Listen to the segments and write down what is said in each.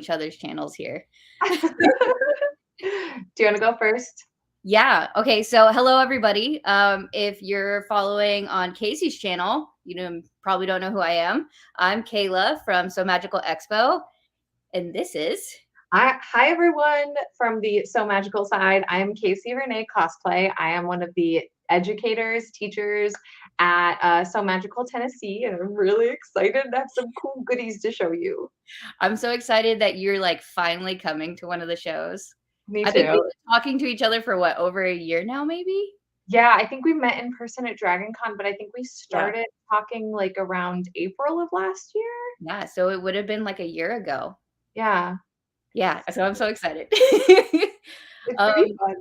each other's channels here. Do you want to go first? Yeah. Okay. So hello, everybody. If you're following on Casey's channel, probably don't know who I am. I'm Kayla from Sew Magical Expo. And this is... Hi, everyone from the Sew Magical side. I'm Casey Renee Cosplay. I am one of the educators, teachers at Sew Magical Tennessee, and I'm really excited to have some cool goodies to show you. I'm so excited that you're like finally coming to one of the shows. Me I think too. we've been talking to each other for what, over a year now, maybe? Yeah, I think we met in person at Dragon Con, but I think we started talking like around April of last year. Yeah, so it would have been like a year ago. Yeah. Yeah, so I'm so excited. It's gonna be fun.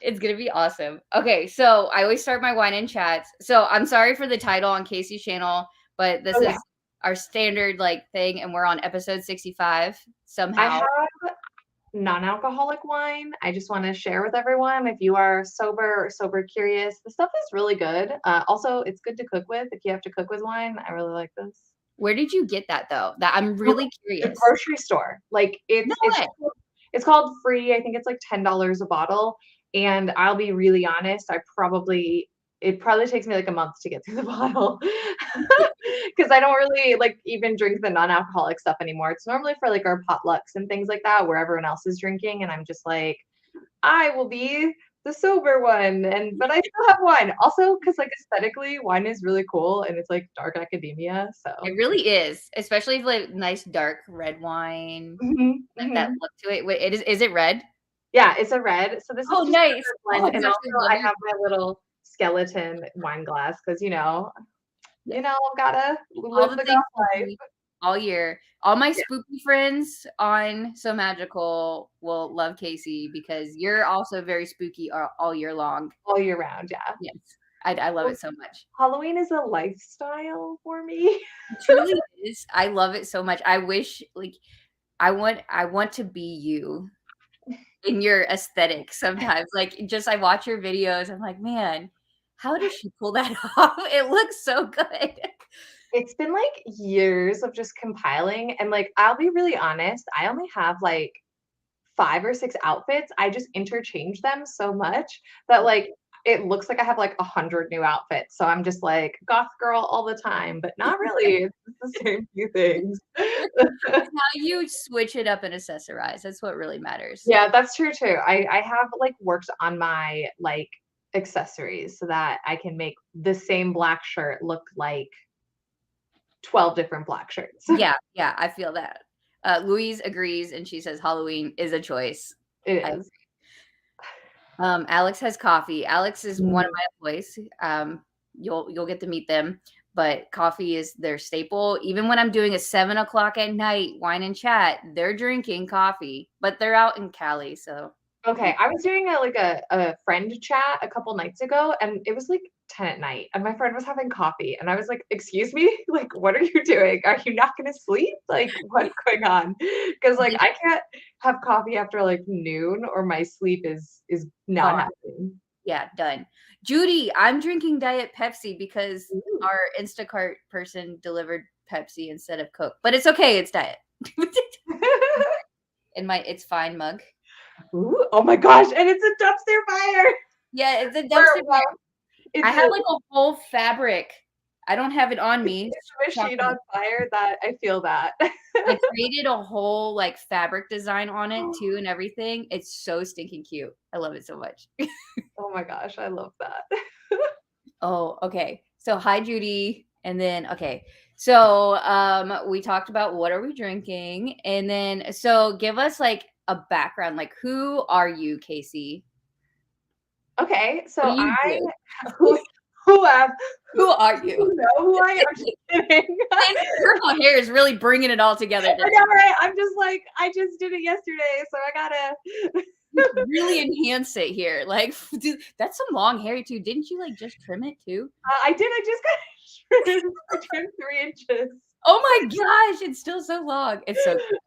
It's gonna be awesome. Okay, so I always start my wine and chats. So I'm sorry for the title on Casey's channel, but this is our standard like thing, and we're on episode 65 somehow. I have non-alcoholic wine. I just want to share with everyone. If you are sober or sober curious, the stuff is really good. Also, it's good to cook with if you have to cook with wine. I really like this. Where did you get that though? That I'm really curious. The grocery store. Like it's called Free. I think it's like $10 a bottle. And I'll be really honest, it probably takes me like a month to get through the bottle because I don't really like even drink the non-alcoholic stuff anymore. It's normally for like our potlucks and things like that where everyone else is drinking, and I'm just like, I will be the sober one, but I still have wine. Also, because like aesthetically, wine is really cool and it's like dark academia. So it really is, especially if like nice dark red wine, that look to it. Wait, is it red? Yeah, it's a red. So this is just nice. blend. And also I have my little skeleton wine glass because gotta live the goth life all year. All my spooky friends on Sew Magical will love Casey because you're also very spooky all year long. All year round, yeah. Yes. I love it so much. Halloween is a lifestyle for me. It truly is. I love it so much. I wish like I want to be you in your aesthetic sometimes. Like just I watch your videos, I'm like, man, how does she pull that off? It looks so good. It's been like years of just compiling, and like I'll be really honest, I only have like 5 or 6 outfits. I just interchange them so much that like it looks like I have like 100 new outfits. So I'm just like goth girl all the time, but not really. It's the same few things. How you switch it up and accessorize. That's what really matters. Yeah, that's true too. I have like worked on my like accessories so that I can make the same black shirt look like 12 different black shirts. Yeah, I feel that. Louise agrees, and she says Halloween is a choice. It is. Alex has coffee. Alex is one of my employees. You'll get to meet them, but coffee is their staple. Even when I'm doing a 7 o'clock at night wine and chat, they're drinking coffee, but they're out in Cali, so. Okay, I was doing a friend chat a couple nights ago, and it was like 10 at night, and my friend was having coffee, and I was like, excuse me, like, what are you doing? Are you not going to sleep? Like, what's going on? Because like I can't have coffee after like noon, or my sleep is not happening. Yeah, done. Judy, I'm drinking Diet Pepsi because our Instacart person delivered Pepsi instead of Coke, but it's okay, it's Diet. In my It's Fine mug. Ooh, oh my gosh, and it's a dumpster fire. Yeah, it's a dumpster fire. I have like a whole fabric. I don't have it on me. It's a machine on fire that I feel that. I created a whole like fabric design on it too and everything. It's so stinking cute. I love it so much. Oh my gosh, I love that. Oh, okay. So hi, Judy. And then, okay. So we talked about what are we drinking? And then, so give us like a background. Like, who are you, Casey? Okay, so who are you? You know who I am? I'm just kidding. Purple hair is really bringing it all together. I know, right? I'm just like, I just did it yesterday, so I gotta really enhance it here. Like, dude, that's some long hair too. Didn't you like just trim it too? I did. I just got trimmed 3 inches. Oh my gosh, it's still so long. It's so cool.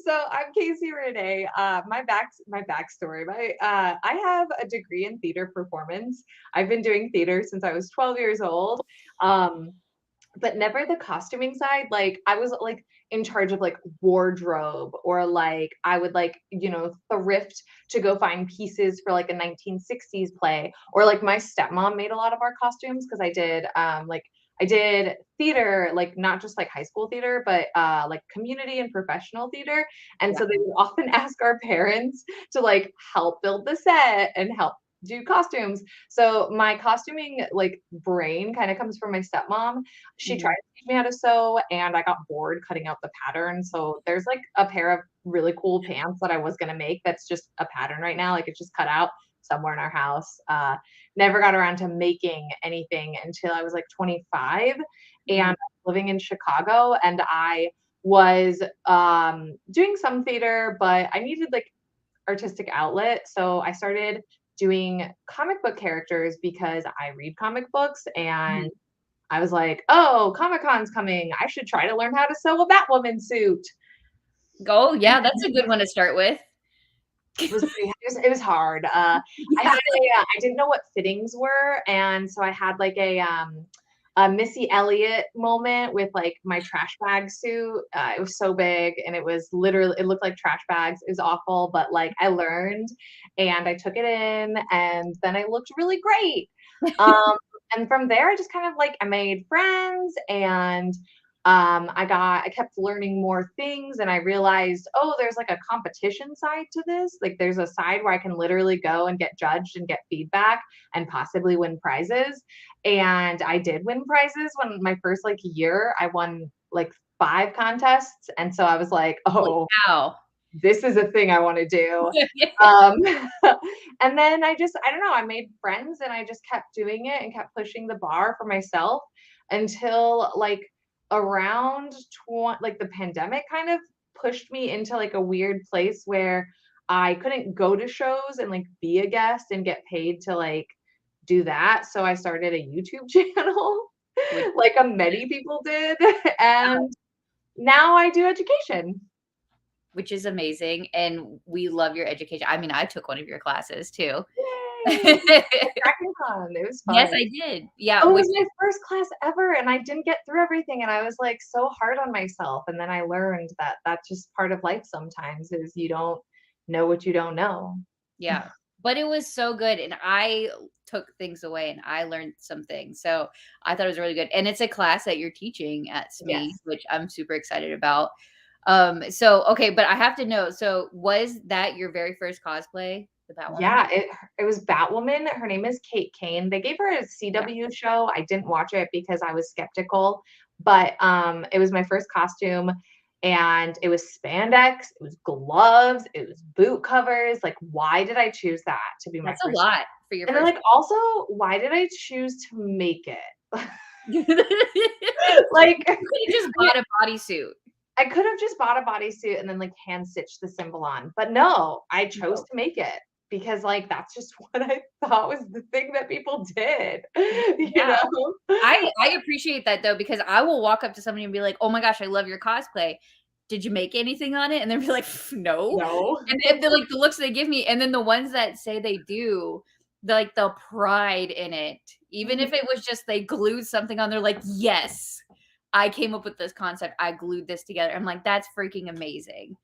So I'm Casey Renee. My backstory. I have a degree in theater performance. I've been doing theater since I was 12 years old. but never the costuming side. Like I was like in charge of like wardrobe, or like I would like, thrift to go find pieces for like a 1960s play, or like my stepmom made a lot of our costumes because I did theater, like not just like high school theater, but like community and professional theater. And Yeah. so they would often ask our parents to like help build the set and help do costumes. So my costuming like brain kind of comes from my stepmom. She tried Mhm. to teach me how to sew, and I got bored cutting out the pattern. So there's like a pair of really cool pants that I was gonna make that's just a pattern right now. Like it's just cut out somewhere in our house. Never got around to making anything until I was like 25 and Mhm. living in Chicago. And I was doing some theater, but I needed like artistic outlet. So I started doing comic book characters because I read comic books, and Mhm. I was like, "Oh, Comic-Con's coming. I should try to learn how to sew a Batwoman suit." Oh, yeah, that's a good one to start with. It was hard. Yeah. I didn't know what fittings were, and so I had like a Missy Elliott moment with like my trash bag suit. It was so big, and it looked like trash bags. It was awful, but like I learned, and I took it in, and then I looked really great. Um, and from there, I just kind of like I made friends, and I kept learning more things, and I realized, oh, there's like a competition side to this. Like there's a side where I can literally go and get judged and get feedback and possibly win prizes. And I did win prizes when my first like year, I won like 5 contests. And so I was like, Holy oh, cow. this is a thing I want to do. And then I don't know, I made friends, and I just kept doing it and kept pushing the bar for myself until like around like the pandemic kind of pushed me into like a weird place where I couldn't go to shows and like be a guest and get paid to like do that. So I started a YouTube channel Which like many people did. And now I do education. which is amazing, and we love your education. I mean, I took one of your classes too. Yay! At DragonCon, it was Yes, fun. I did. Yeah, Oh, it which was my first class ever, and I didn't get through everything, and I was, like, so hard on myself, and then I learned that that's just part of life sometimes is you don't know what you don't know. yeah, but it was so good, and I took things away, and I learned some things, so I thought it was really good, and it's a class that you're teaching at SME, Yes. which I'm super excited about. So okay, but I have to know, so was that your very first cosplay, the Batwoman? Yeah, it was Batwoman. Her name is Kate Kane. They gave her a Yeah, CW show. I didn't watch it because I was skeptical, but it was my first costume, and it was spandex, it was gloves, it was boot covers. Like, why did I choose that to be my that's a first? lot for your And then first like also, why did I choose to make it? You Like coulda just bought a bodysuit. I could have just bought a bodysuit and then like hand stitched the symbol on. But no, I chose No. to make it because like that's just what I thought was the thing that people did, you Yeah. know? I appreciate that though, because I will walk up to somebody and be like, "Oh my gosh, I love your cosplay. Did you make anything on it?" And they'll be like, "No." No. And then the like the looks they give me, and then the ones that say they do, the pride in it, even Mhm. if it was just they glued something on, they're like, "Yes, I came up with this concept. I glued this together." I'm like, "That's freaking amazing."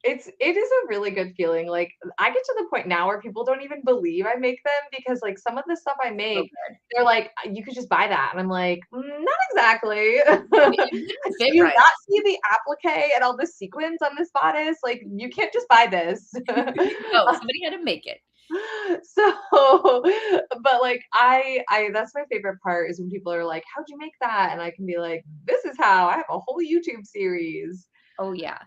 It is a really good feeling. Like I get to the point now where people don't even believe I make them because like some of the stuff I So make, good. they're like, you could just buy that. And I'm like, not exactly. It didn't Do fit you right. not see the applique and all the sequins on this bodice? Like you can't just buy this. No, somebody had to make it. So, but like I that's my favorite part is when people are like, how'd you make that? And I can be like, this is how I have a whole YouTube series. Oh, yeah.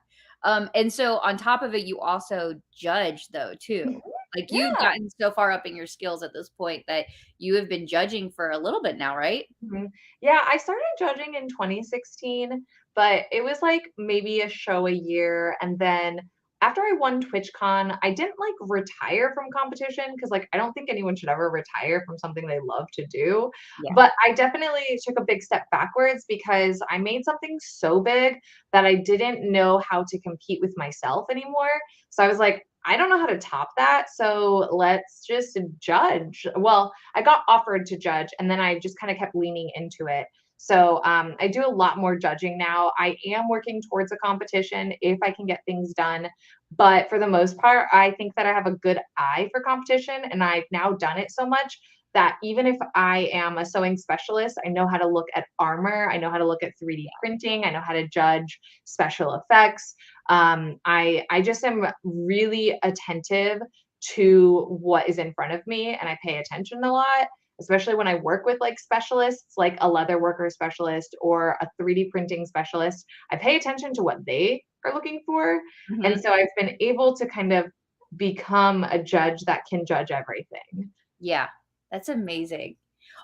And so on top of it, you also judge though too. Mhm. Like you've Yeah. gotten so far up in your skills at this point that you have been judging for a little bit now, right? Mhm. Yeah, I started judging in 2016, but it was like maybe a show a year. And then after I won TwitchCon, I didn't like retire from competition because like I don't think anyone should ever retire from something they love to do. Yeah. But I definitely took a big step backwards because I made something so big that I didn't know how to compete with myself anymore. So I was like, I don't know how to top that. So let's just judge. Well, I got offered to judge, and then I just kind of kept leaning into it. So I do a lot more judging now. I am working towards a competition if I can get things done. But for the most part, I think that I have a good eye for competition, and I've now done it so much that even if I am a sewing specialist, I know how to look at armor, I know how to look at 3D printing, I know how to judge special effects. I just am really attentive to what is in front of me, and I pay attention a lot, especially when I work with like specialists, like a leather worker specialist or a 3D printing specialist. I pay attention to what they are looking for. And Mhm. so I've been able to kind of become a judge that can judge everything. Yeah, that's amazing.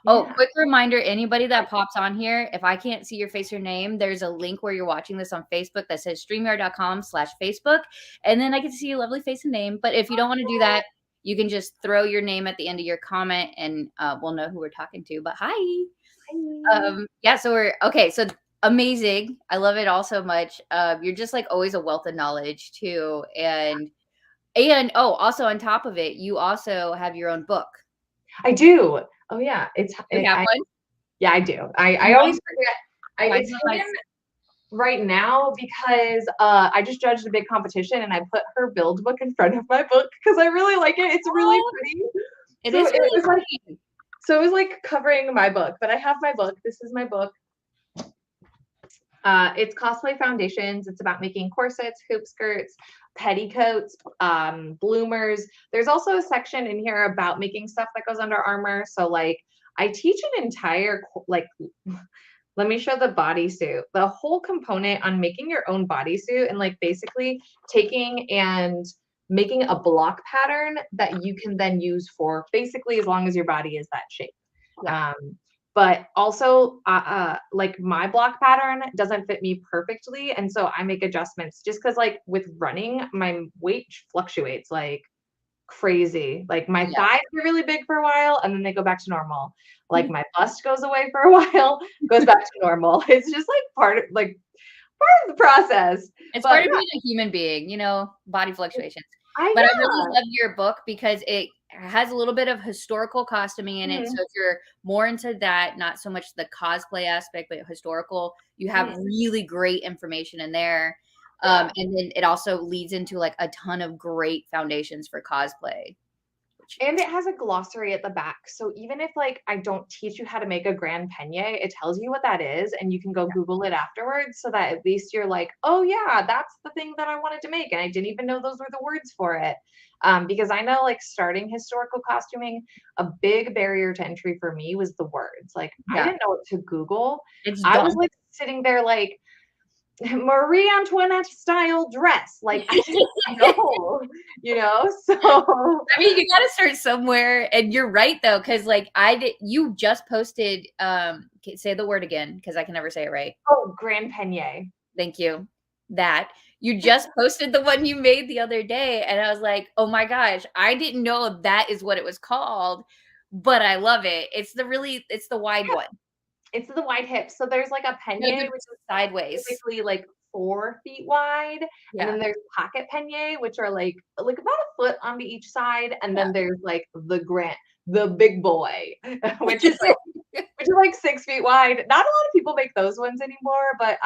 Oh, Yeah. quick reminder, anybody that pops on here, if I can't see your face or name, there's a link where you're watching this on Facebook that says streamyard.com/Facebook, and then I get to see your lovely face and name. But if you don't wanna do that, you can just throw your name at the end of your comment and, we'll know who we're talking to, but hi. Hi. Yeah, so we're okay, so amazing. I love it all so much. You're just, like, always a wealth of knowledge too, and oh, also on top of it, you also have your own book. I do. Oh yeah, You have one? yeah, I do. I always Mine's forget. mine's It's on my hidden right now because I just judged a big competition and I put her build book in front of my book because I really like it. It's really oh, pretty. it So is it really was like pretty. covering my book, but I have my book. This is my book. It's cosplay foundations. It's about making corsets, hoop skirts, petticoats, bloomers. There's also a section in here about making stuff that goes under armor. So like I teach an entire like let me show the bodysuit. The whole component on making your own bodysuit and like basically taking and making a block pattern that you can then use for basically as long as your body is that shape. Yeah, Um, but also, like my block pattern doesn't fit me perfectly, and so I make adjustments just because, like, with running, my weight fluctuates like crazy. Like my yeah. thighs are really big for a while, and then they go back to normal. Like my bust goes away for a while, goes back to normal. It's just like part of the process. It's But part of yeah, being a human being, body fluctuations. I But I really yeah. love your book because it has a little bit of historical costuming in it, Mhm, so if you're more into that, not so much the cosplay aspect, but historical, you have mhm, really great information in there, yeah. and then it also leads into, like, a ton of great foundations for cosplay, which And it has a glossary at the back. So even if like I don't teach you how to make a grand peignet, it tells you what that is and you can go Google it afterwards so that at least you're like, oh yeah, that's the thing that I wanted to make. And I didn't even know those were the words for it. Because I know like starting historical costuming, a big barrier to entry for me was the words. Like I yeah, didn't know what to Google. it's I was daunting. like sitting there like Marie Antoinette style dress. Like I didn't know, you know? So I mean, you gotta start somewhere, and you're right though, because like you just posted. Say the word again, because I can never say it right. oh, grand peignet. Thank you. That you just posted the one you made the other day, and I was like, oh my gosh, I didn't know if that is what it was called, but I love it. It's the wide one. It's the wide hip. So there's like a You gotta peignet, go which is sideways. typically like 4 feet wide, and Yeah, then there's pocket peignet, which are like about a foot onto each side, and yeah. then there's like the big boy, which is like 6 feet wide. Not a lot of people make those ones anymore, but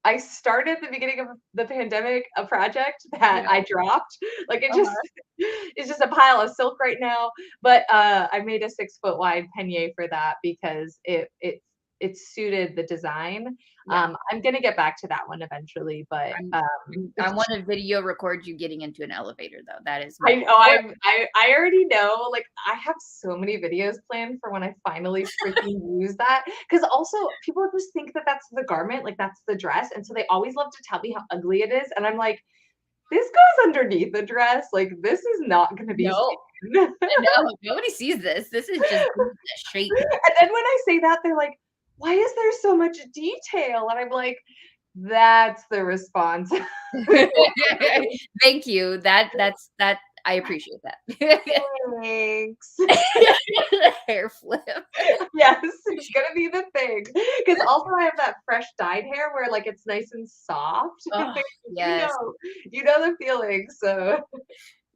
I started at the beginning of the pandemic a project that Yeah, I dropped. Like it just uh-huh. it's just a pile of silk right now. But I made a 6 foot wide peignet for that because it suited the design. Yeah. I'm gonna get back to that one eventually, but I wanna video record you getting into an elevator though. That is I my know I already know, like, I have so many videos planned for when I finally freaking use that. Because also, people just think that that's the garment, like, that's the dress, and so they always love to tell me how ugly it is, and I'm like, "This goes underneath the dress, like, this is not gonna be no, seen." no, nobody sees this. This is the shape. And then when I say that, they're like, "Why is there so much detail?" And I'm like, "That's the response." Thank you. That I appreciate that. Thanks. Hair flip. Yes, it's gonna be the thing. Because also I have that fresh dyed hair where, like, it's nice and soft. Oh, You yes. know you know the feeling, so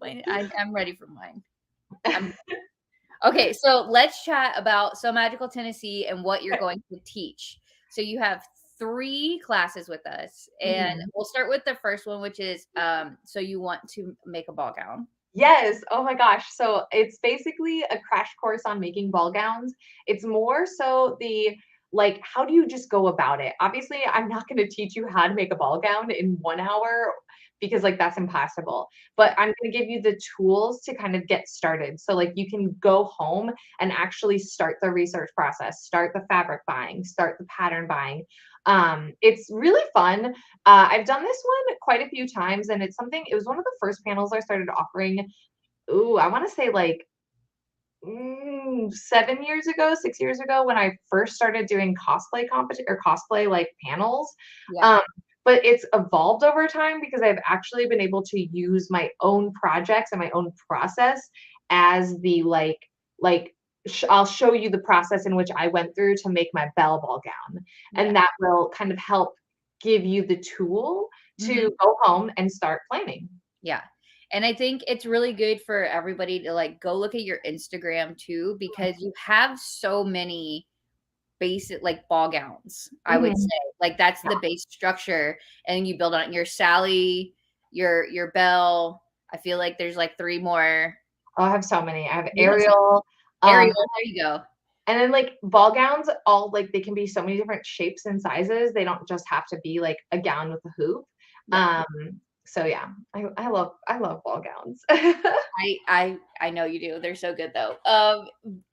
I'm ready for mine. I'm Okay, so let's chat about Sew Magical Tennessee and what you're going to teach. So you have 3 classes with us, and Mhm. we'll start with the first one, which is, so you want to make a ball gown. Yes. Oh my gosh. So it's basically a crash course on making ball gowns. It's more so the like, how do you just go about it? Obviously, I'm not going to teach you how to make a ball gown in 1 hour because like that's impossible. But Yeah, I'm going to give you the tools to kind of get started. So like you can go home and actually start the research process, start the fabric buying, start the pattern buying. It's really fun. I've done this one quite a few times, and it was one of the first panels I started offering. Ooh, I want to say like 7 years ago, 6 years ago, when I first started doing cosplay competition or cosplay like panels. yeah, Um, but it's evolved over time because I've actually been able to use my own projects and my own process as the I'll show you the process in which I went through to make my bell ball gown. yeah, And that will kind of help give you the tool mhm, to go home and start planning. yeah, and I think it's really good for everybody to, like, go look at your Instagram too, because you have so many basic like ball gowns, I would Mhm. say. Like, that's Yeah, the base structure, and you build on your Sally, your Belle. I feel like there's, like, 3 more. I have so many. I have You have some Ariel, Ariel, there you go. and then, like, ball gowns, all like, they can be so many different shapes and sizes. They don't just have to be, like, a gown with a hoop. Yeah. Um, so yeah, I love ball gowns. I know you do. They're so good though.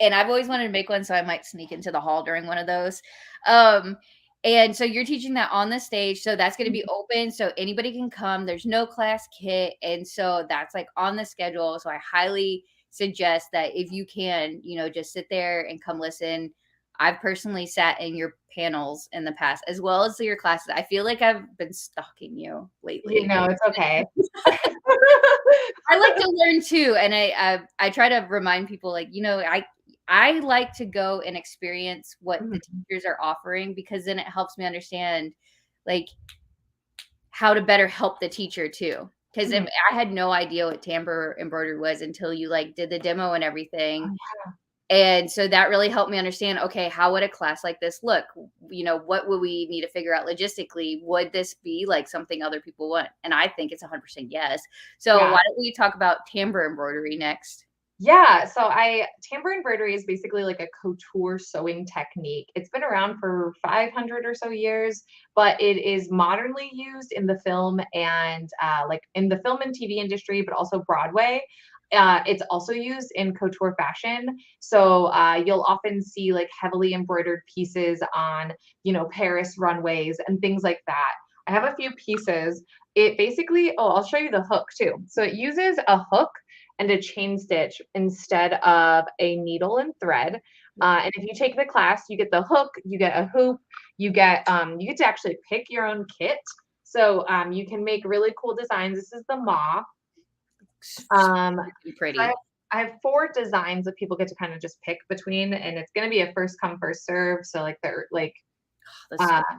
And I've always wanted to make one, so I might sneak into the hall during one of those. Um, and so you're teaching that on the stage, so that's going to be open, so anybody can come. There's no class kit, and so that's like on the schedule. So I highly suggest that if you can, just sit there and come listen. I've personally sat in your panels in the past, as well as your classes. I feel like I've been stalking you You lately. know, it's okay. I like to learn too, and I try to remind people like, I like to go and experience what the Mhm, teachers are offering because then it helps me understand like how to better help the teacher too. Because if mhm. I had no idea what tamper embroidery was until you like did the demo and everything. Oh, And so that really helped me understand, okay, how would a class like this look? What would we need to figure out logistically? Would this be like something other people want? And I think it's 100% yes. So yeah. why don't we talk about tambour embroidery next? Yeah, so I tambour embroidery is basically like a couture sewing technique. It's been around for 500 or so years, but it is modernly used in the film and like in the film and TV industry, but also Broadway. It's also used in couture fashion. So you'll often see like heavily embroidered pieces on, Paris runways and things like that. I have a few pieces. It basically, oh, I'll show you the hook too. So it uses a hook and a chain stitch instead of a needle and thread. Yeah. And if you take the class, you get the hook, you get a hoop, you get to actually pick your own kit. So you can make really cool designs. This is the moth. So I have, Pretty. I have 4 designs that people get to kind of just pick between, and it's going to be a first come first serve. So like they're like This is uh, good.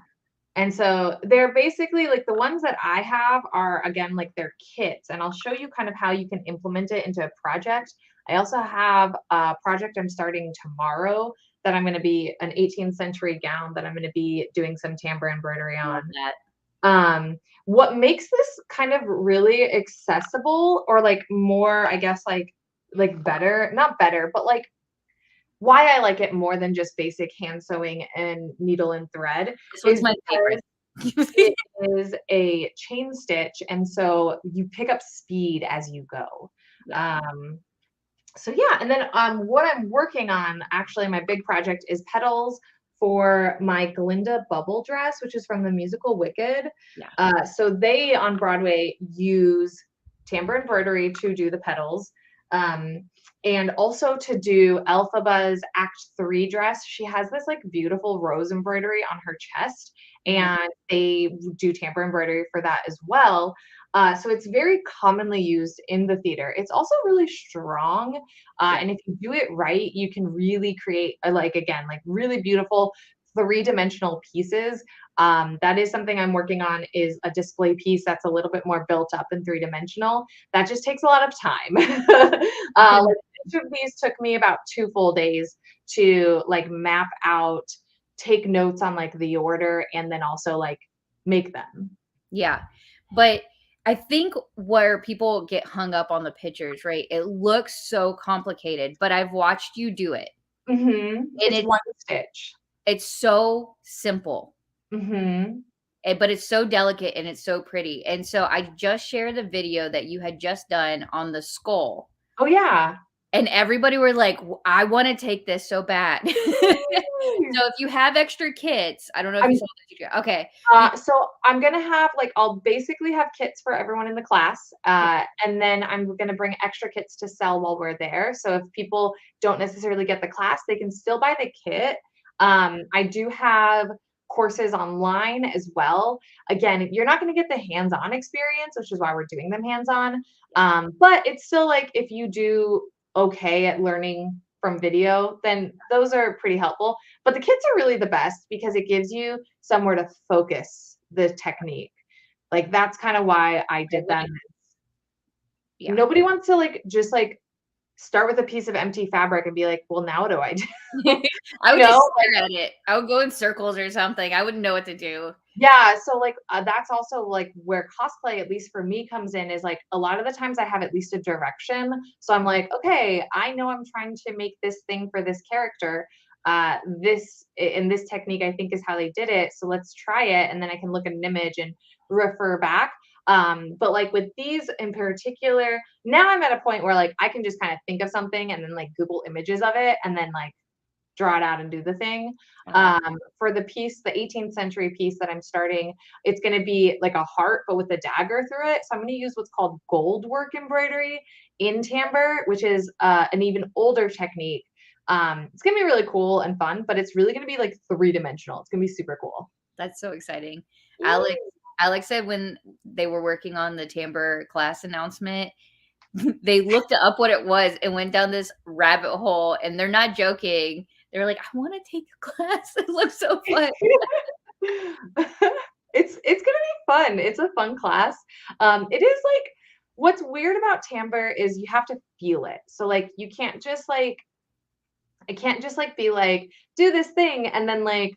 and so they're basically like the ones that I have are again like they're kits, and I'll show you kind of how you can implement it into a project. I also have a project I'm starting tomorrow that I'm going to be an 18th century gown that I'm going to be doing some tambour embroidery Love on. that. What makes this kind of really accessible or like more, I guess, like better, not better, but like why I like it more than just basic hand sewing and needle and thread This one's is my favorite. because it is a chain stitch, and so you pick up speed as you go. Yeah. Um, so yeah, and then what I'm working on, actually, my big project is petals for my Glinda bubble dress, which is from the musical Wicked. Yeah. So they on Broadway use tambour embroidery to do the petals. Um, and also to do Elphaba's Act 3 dress. She has this like beautiful rose embroidery on her chest, Mhm. and they do tambour embroidery for that as well. So it's very commonly used in the theater. It's also really strong, Yeah. and if you do it right, you can really create like again like really beautiful 3-dimensional pieces. That is something I'm working on is a display piece that's a little bit more built up and 3-dimensional. That just takes a lot of time. I can Like each of these took me about 2 full days to like map out, take notes on like the order, and then also like make them. Yeah. But I think where people get hung up on the pictures, right? It looks so complicated, but I've watched you do it. And It's one stitch. it's so simple. Mhm. But it's so delicate and it's so pretty. And so I just shared the video that you had just done on the skull. Oh, yeah. And everybody were like, I want to take this so bad. So if you have extra kits, I don't know if you I'm saw the okay. so I'm gonna have like I'll basically have kits for everyone in the class, and then I'm gonna bring extra kits to sell while we're there. So if people don't necessarily get the class, they can still buy the kit. I do have courses online as well. Again, you're not gonna get the hands-on experience, which is why we're doing them hands-on. But it's still like if you do okay at learning from video, then those are pretty helpful. But the kits are really the best because it gives you somewhere to focus the technique. Like that's kind of why I did them. Yeah. Nobody wants to like just like start with a piece of empty fabric and be like, well, now what do I do? I You would just know, stare at it. I would go in circles or something. I wouldn't know what to do. yeah, so like that's also like where cosplay, at least for me, comes in is like a lot of the times I have at least a direction. So I'm like, okay, I know I'm trying to make this thing for this character. This in this technique, I think is how they did it. So let's try it, and then I can look at an image and refer back. But like with these in particular, now I'm at a point where like I can just kind of think of something and then like Google images of it, and then like draw it out and do the thing. For the piece, the 18th century piece that I'm starting, it's going to be like a heart, but with a dagger through it. So I'm going to use what's called gold work embroidery in tambour, which is an even older technique. It's going to be really cool and fun, but it's really going to be like 3-dimensional. It's going to be super cool. That's so exciting. Yeah. Alex said when they were working on the timbre class announcement, they looked up what it was and went down this rabbit hole, and they're not joking. They were like, I want to take a class. It looks so fun. It's gonna be fun. It's a fun class. It is like what's weird about timbre is you have to feel it. So like you can't just like I can't just like be like do this thing and then like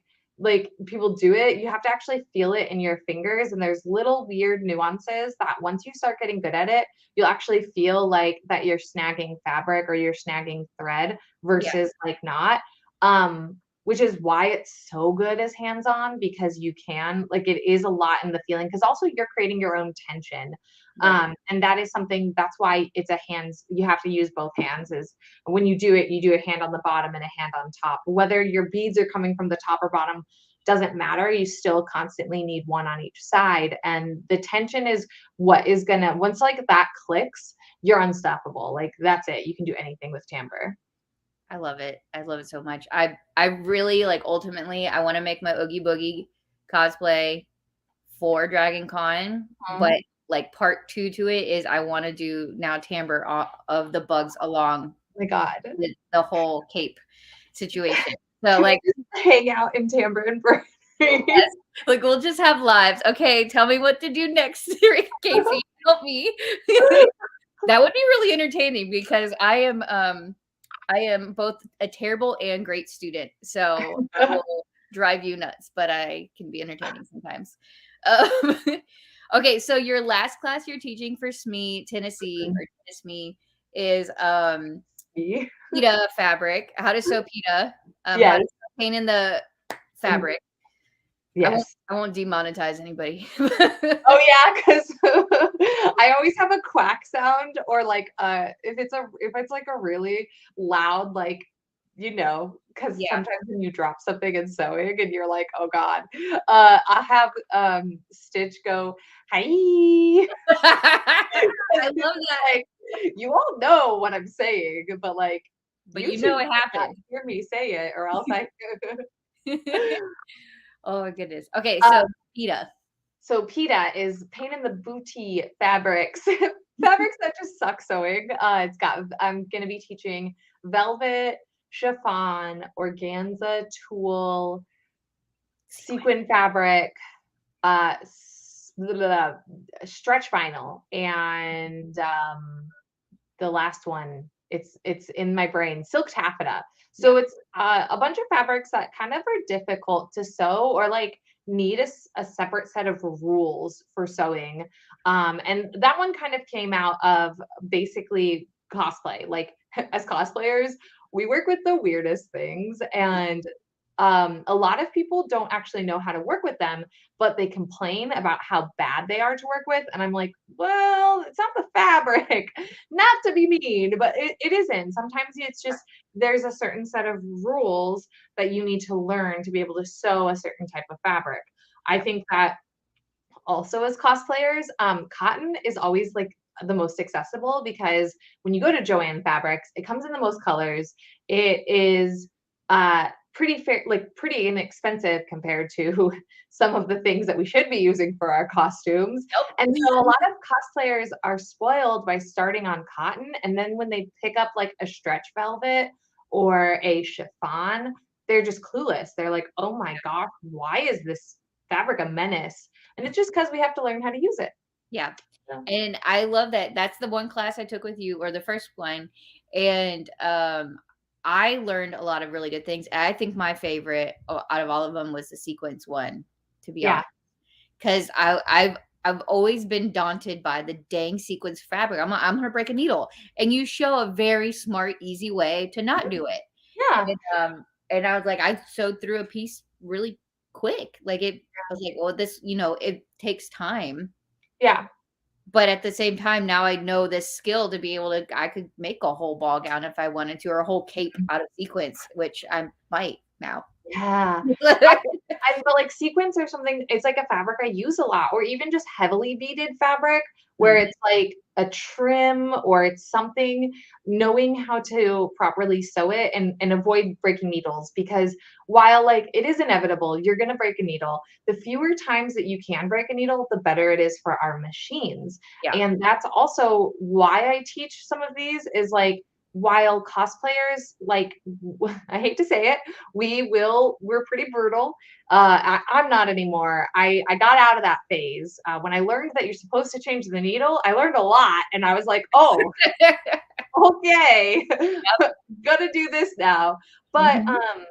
people do it. You have to actually feel it in your fingers, and there's little weird nuances that once you start getting good at it, you'll actually feel like that you're snagging fabric or you're snagging thread Yeah. versus like not. Which is why it's so good as hands-on because you can like it is a lot in the feeling because also you're creating your own tension. Right. And that is something that's why it's a hands you have to use both hands is when you do it you do a hand on the bottom and a hand on top whether your beads are coming from the top or bottom doesn't matter you still constantly need one on each side and the tension is what is gonna once like that clicks you're unstoppable like that's it you can do anything with timbre. I love it. I love it so much. I really like ultimately I want to make my Oogie Boogie cosplay for Dragon Con, but like part 2 to it is I want to do now timbre of the bugs along My God. the whole cape situation. So like hang out in timbre and embroidery. yes, like we'll just have lives. Okay, tell me what to do next, Casey. Help me. That would be really entertaining because I am both a terrible and great student. So I will drive you nuts, but I can be entertaining sometimes. Um, okay, so your last class you're teaching for SME, Tennessee or Tenne-SME is pita fabric, how to sew pita, how Yes. to paint in the fabric. Yes. I won't demonetize anybody. Oh yeah, because I always have a quack sound or like if it's like a really loud like because Yeah. sometimes when you drop something in sewing and you're like, oh God. I have Stitch go, hi. I love that. Like, you all know what I'm saying, but like But you you two know it might not happened. hear me say it or else I Oh my goodness. Okay, so um, pita. so pita is paint in the booty fabrics. Fabrics that just suck sewing. I'm gonna be teaching velvet, chiffon, organza, tulle, sequin fabric, stretch vinyl, and the last one it's in my brain. Silk taffeta. Yeah. So it's a bunch of fabrics that kind of are difficult to sew, or like need a separate set of rules for sewing. And that one kind of came out of basically cosplay. Like as cosplayers, we work with the weirdest things, and a lot of people don't actually know how to work with them, but they complain about how bad they are to work with. And I'm like, well, it's not the fabric, not to be mean, but it isn't. Sometimes it's just there's a certain set of rules that you need to learn to be able to sew a certain type of fabric. I Yeah. think that also as cosplayers, cotton is always like the most accessible, because when you go to Joann Fabrics, it comes in the most colors. It is pretty fair, like pretty inexpensive compared to some of the things that we should be using for our costumes. And so a Yep. lot of cosplayers are spoiled by starting on cotton, and then when they pick up like a stretch velvet or a chiffon, they're just clueless. They're like, "Oh my gosh, why is this fabric a menace?" And it's just because we have to learn how to use it. Yeah. So, And I love that. That's the one class I took with you, or the first one. And I learned a lot of really good things. I think my favorite out of all of them was the sequence one, to be yeah. honest, because I've always been daunted by the dang sequence fabric. I'm gonna break a needle, and you show a very smart, easy way to not do it. Yeah. And I was like, I sewed through a piece really quick. Like it, I was like, well, this, it takes time. Yeah. But at the same time, now I know this skill to be able to I could make a whole ball gown if I wanted to, or a whole cape out of sequins, which I might now. Yeah. But like sequins or something, it's like a fabric I use a lot, or even just heavily beaded fabric where Mhm. it's like a trim or it's something, knowing how to properly sew it and avoid breaking needles. Because while like it is inevitable, you're going to break a needle, the fewer times that you can break a needle, the better it is for our machines. Yeah. And that's also why I teach some of these, is like, while cosplayers, like, I hate to say it, we're pretty brutal. I'm not anymore. I got out of that phase. When I learned that you're supposed to change the needle, I learned a lot, and I was like, oh, okay, gonna do this now. But Mhm.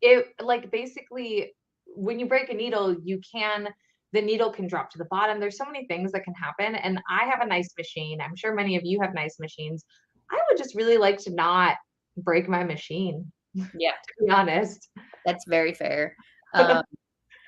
it like basically when you break a needle, the needle can drop to the bottom. There's so many things that can happen, and I have a nice machine. I'm sure many of you have nice machines. I would just really like to not break my machine, Yeah, to be honest. that's very fair. Um,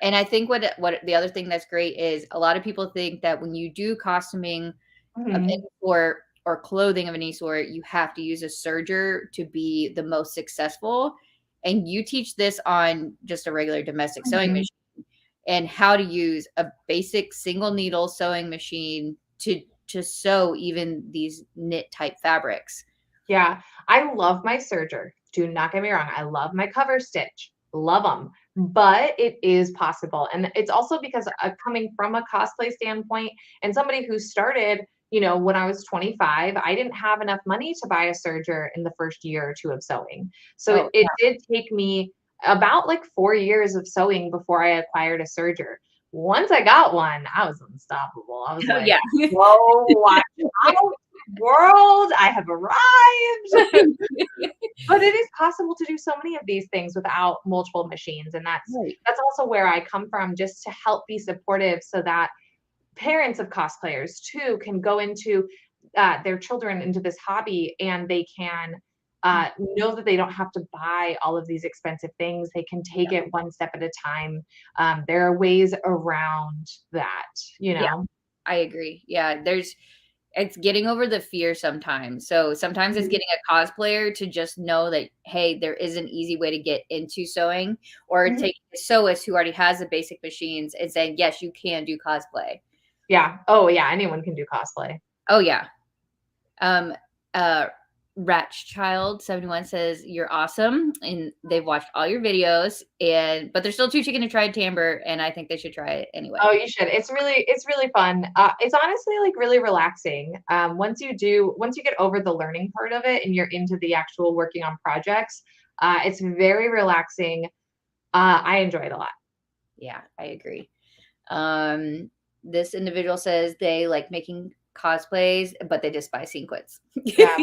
and I think what the other thing that's great is a lot of people think that when you do costuming of any Mhm. sort or clothing of any sort, you have to use a serger to be the most successful. And you teach this on just a regular domestic sewing Mhm. machine, and how to use a basic single needle sewing machine to sew even these knit type fabrics. Yeah, I love my serger. Do not get me wrong. I love my cover stitch. Love them. But it is possible. And it's also because coming from a cosplay standpoint and somebody who started, when I was 25, I didn't have enough money to buy a serger in the first year or two of sewing. So it, Oh, it did take me about like 4 years of sewing before I acquired a serger. Once I got one, I was unstoppable. I was oh like, yeah. whoa, watch out, world, I have arrived. But it is possible to do so many of these things without multiple machines, and that's Right. that's also where I come from, just to help be supportive so that parents of cosplayers too can go into their children into this hobby, and they can know that they don't have to buy all of these expensive things. They can take it one step at a time. There are ways around that, you Yeah, know. I agree. Yeah, it's getting over the fear sometimes. So sometimes it's Mhm. getting a cosplayer to just know that, hey, there is an easy way to get into sewing, or Mhm. taking a sewist who already has the basic machines and saying, yes, you can do cosplay. Yeah. Oh yeah, anyone can do cosplay. Oh yeah. Um, uh, Ratchchild71 says you're awesome, and they've watched all your videos, but they're still too chicken to try timbre, and I think they should try it Oh, anyway. you should. It's really fun. It's honestly like really relaxing. Once you get over the learning part of it and you're into the actual working on projects, it's very relaxing. I enjoy it a lot. Yeah, I agree. Um, this individual says they like making cosplays, but they just buy sequins. Yeah,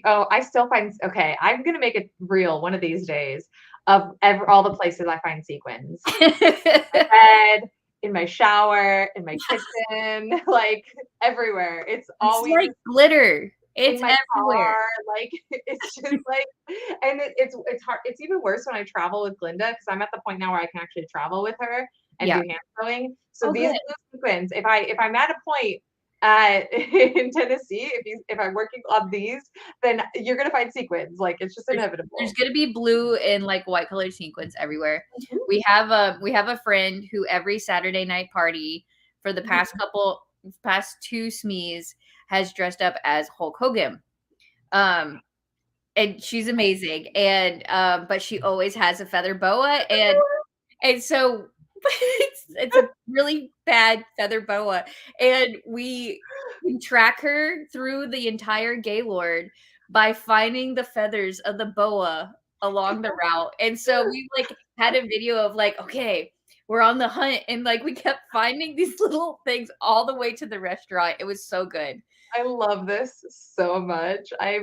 well, I still find okay, I'm gonna make it real one of these days of all the places I find sequins. My bed, in my shower, in my kitchen, like everywhere. It's It's always like glitter. in It's my everywhere. car, like it's just like, and it's hard. It's even worse when I travel with Glinda because I'm at the point now where I can actually travel with her and do Yeah. hand sewing. So Oh, these good. blue sequins, if I'm at a point in Tennessee, if I'm working on these, then you're gonna find sequins. Like it's just There's inevitable. gonna be blue and like white colored sequins everywhere. Mhm, We have a friend who every Saturday night party for the mhm. past two SMEs has dressed up as Hulk Hogan. Um, and she's amazing. And but she always has a feather boa, and so it's a really bad feather boa, and we can track her through the entire Gaylord by finding the feathers of the boa along the route. And so we like had a video of like, okay, we're on the hunt, and like we kept finding these little things all the way to the restaurant. It was so good. I love this so much. I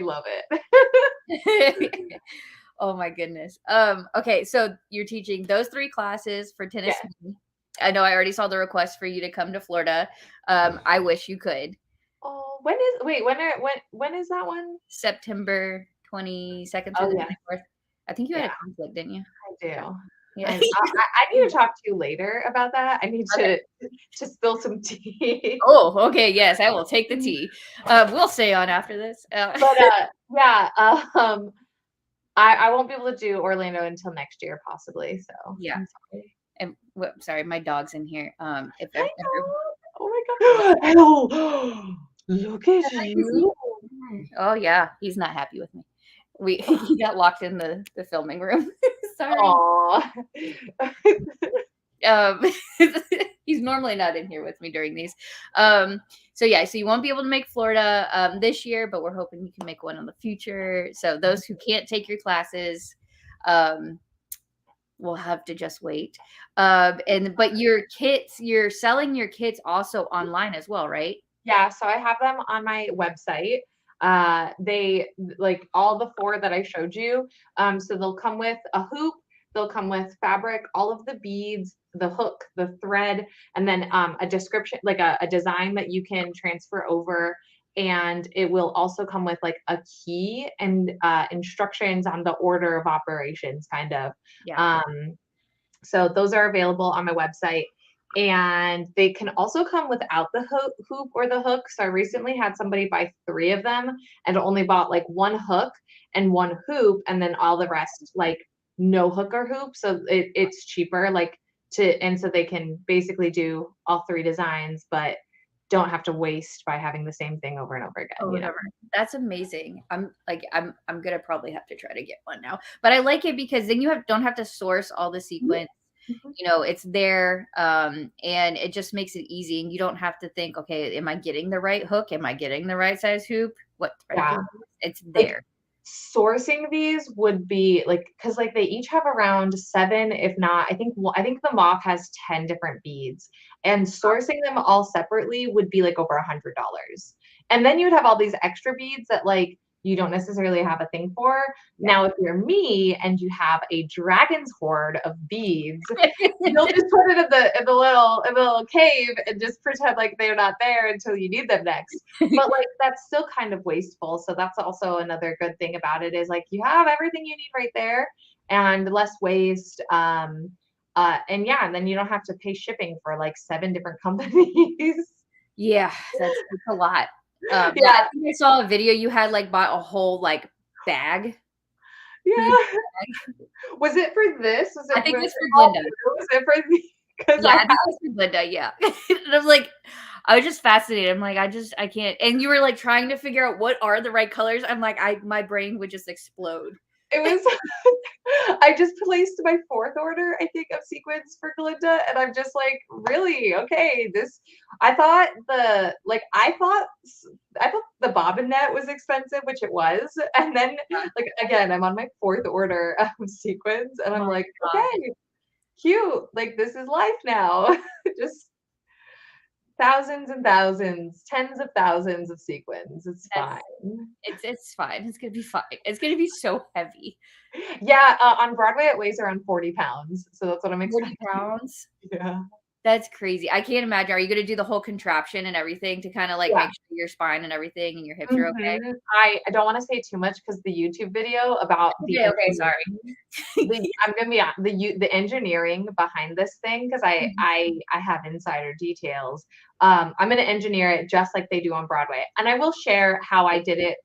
love it. Oh my goodness. Okay, so you're teaching those 3 classes for Yeah. Tennessee. I know I already saw the request for you to come to Florida. I wish you could. Oh, when is wait, when is that one? September 22nd through Oh, the yeah. 24th. I think you had Yeah, a conflict, didn't you? I do. Yeah. I need to talk to you later about that. I need Okay. to spill some tea. Oh, okay, yes, I will take the tea. We'll stay on after this. But, yeah, I won't be able to do Orlando until next year possibly, so Yeah, I'm sorry. and sorry, my dog's in here. If Hi, ever dog. Oh my god. Oh, look at you. Oh, yeah, he's not happy with me. He got locked in the filming room. Sorry. Aw. Um, he's normally not in here with me during these. So yeah, so you won't be able to make Florida this year, but we're hoping you can make one in the future. So those who can't take your classes, um, will have to just wait. But your kits, you're selling your kits also online as well, right? Yeah, so I have them on my website. They like all the 4 that I showed you. So they'll come with a hoop, they'll come with fabric, all of the beads, the hook, the thread, and then a description, like a design that you can transfer over. And it will also come with like a key and instructions on the order of operations, kind of. Yeah. Um, so those are available on my website. And they can also come without the hoop or the hook. So I recently had somebody buy 3 of them and only bought like 1 hook and 1 hoop, and then all the rest like no hook or hoop. So it's cheaper, like and so they can basically do all 3 designs, but don't have to waste by having the same thing over and over again, Oh, you know? whatever. That's amazing. I'm gonna probably have to try to get one now. But I like it because then don't have to source all the Mhm, sequence. mhm. It's there, and it just makes it easy, and you don't have to think, okay, am I getting the right hook? Am I getting the right size hoop? What thread Yeah. to use? It's Like there. sourcing these would be like because like they each have around 7, if not, I think the mock has 10 different beads, and sourcing them all separately would be like over $100. And then you'd have all these extra beads that like you don't necessarily have a thing for. Yeah. Now, if you're me and you have a dragon's hoard of beads, you'll just put it in the little cave and just pretend like they're not there until you need them next. But like that's still kind of wasteful. So that's also another good thing about it is like you have everything you need right there and less waste. And yeah, and then you don't have to pay shipping for like 7 different companies. Yeah, that's a lot. Yeah, I Yeah, think I saw a video you had like bought a whole like bag, bead yeah. bag. Was it for this? I think it Was was it for all Glinda. blue? Was it for the because Yeah, I I think it was for Glinda, yeah. And I was like, I was just fascinated. I'm like, I can't. And you were like trying to figure out what are the right colors. I'm like, my brain would just explode. it was I just placed my 4th order, I think, of sequins for Glinda, and I'm just like, really? Okay, this I thought the bobbin net was expensive, which it was. And then like again, I'm on my 4th order of sequins and I'm My like, God. okay, cute. Like this is life now. Just, thousands and thousands, tens of thousands of sequins. It's That's fine. it's fine. It's gonna be fine. It's gonna be so heavy. Yeah, on Broadway, it weighs around 40 pounds, so that's what I'm 40 expecting. pounds? Yeah. That's crazy. I can't imagine. Are you gonna do the whole contraption and everything to kinda, like, Yeah. make sure your spine and everything and your hips are okay? Mhm. I don't wanna say too much because the YouTube video about the Okay, okay, sorry. engineering I'm gonna be hon the engineering behind this thing, 'cause Mhm. I have insider details. I'm gonna engineer it just like they do on Broadway, and I will share how I did it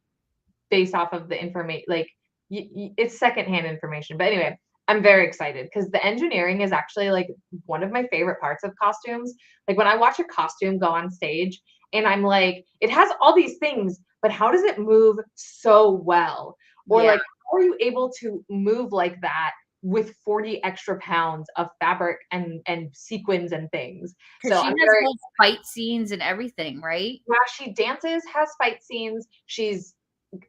based off of the like, it's secondhand information, but anyway, I'm very excited because the engineering is actually, like, one of my favorite parts of costumes. Like, when I watch a costume go on stage and I'm like, "It has all these things, but how does it move so well?" Or, Yeah, like, "How are you able to move like that with 40 extra pounds of fabric and sequins and things?" 'cause So, she I'm has very whole fight scenes and everything, right? yeah, she dances, has fight scenes, she's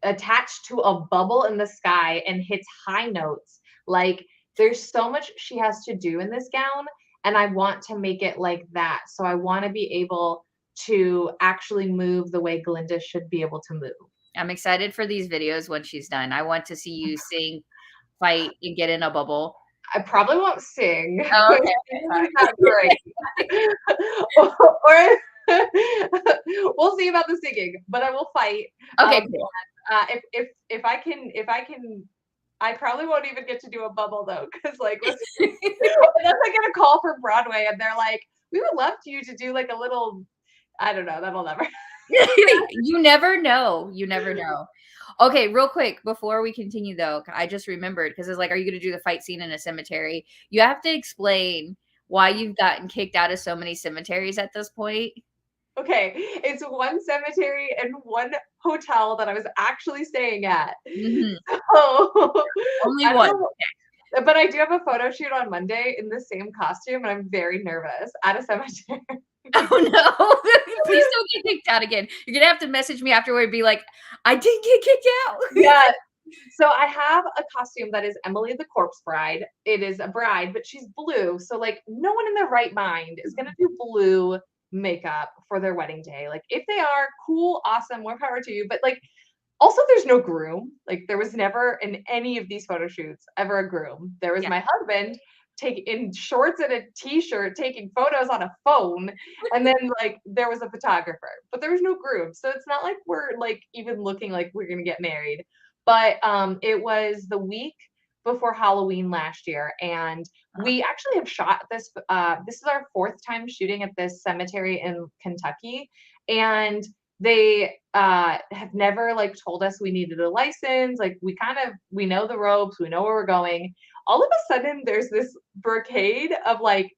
attached to a bubble in the sky and hits high notes. Like, there's so much she has to do in this gown, and I want to make it like that. So I want to be able to actually move the way Glinda should be able to move. I'm excited for these videos when she's done. I want to see you sing, fight, and get in a bubble. I probably won't sing. Oh, okay, Singing okay, is not great. Or we'll see about the singing, but I will fight. fine. Um, Okay, cool. if I can, I probably won't even get to do a bubble though, because like unless I get a call from Broadway and they're like, "We would love you to do like a little," I don't know, that'll never. You never know, you never know. Okay, real quick, before we continue though, I just remembered because it's like, are you gonna do the fight scene in a cemetery? You have to explain why you've gotten kicked out of so many cemeteries at this point. Okay, it's one cemetery and one hotel that I was actually staying at. Mhm. So Only I don't one. know, but I do have a photo shoot on Monday in the same costume, and I'm very nervous at a cemetery. Oh, no. Please don't get kicked out again. You're gonna have to message me afterward and be like, "I did get kicked out." Yeah. So I have a costume that is Emily the Corpse Bride. It is a bride, but she's blue. So like no one in their right mind is gonna do blue makeup for their wedding day. Like if they are, cool, awesome, more power to you. But like also there's no groom. Like there was never in any of these photo shoots ever a groom. There was Yeah. my husband take in shorts and a t-shirt taking photos on a phone, and then like there was a photographer, but there was no groom. So it's not like we're like even looking like we're gonna get married. But it was the week before Halloween last year, and Uh-huh. we actually have shot this. This is our fourth time shooting at this cemetery in Kentucky, and they have never like told us we needed a license. Like we know the ropes, we know where we're going. All of a sudden, there's this brigade of like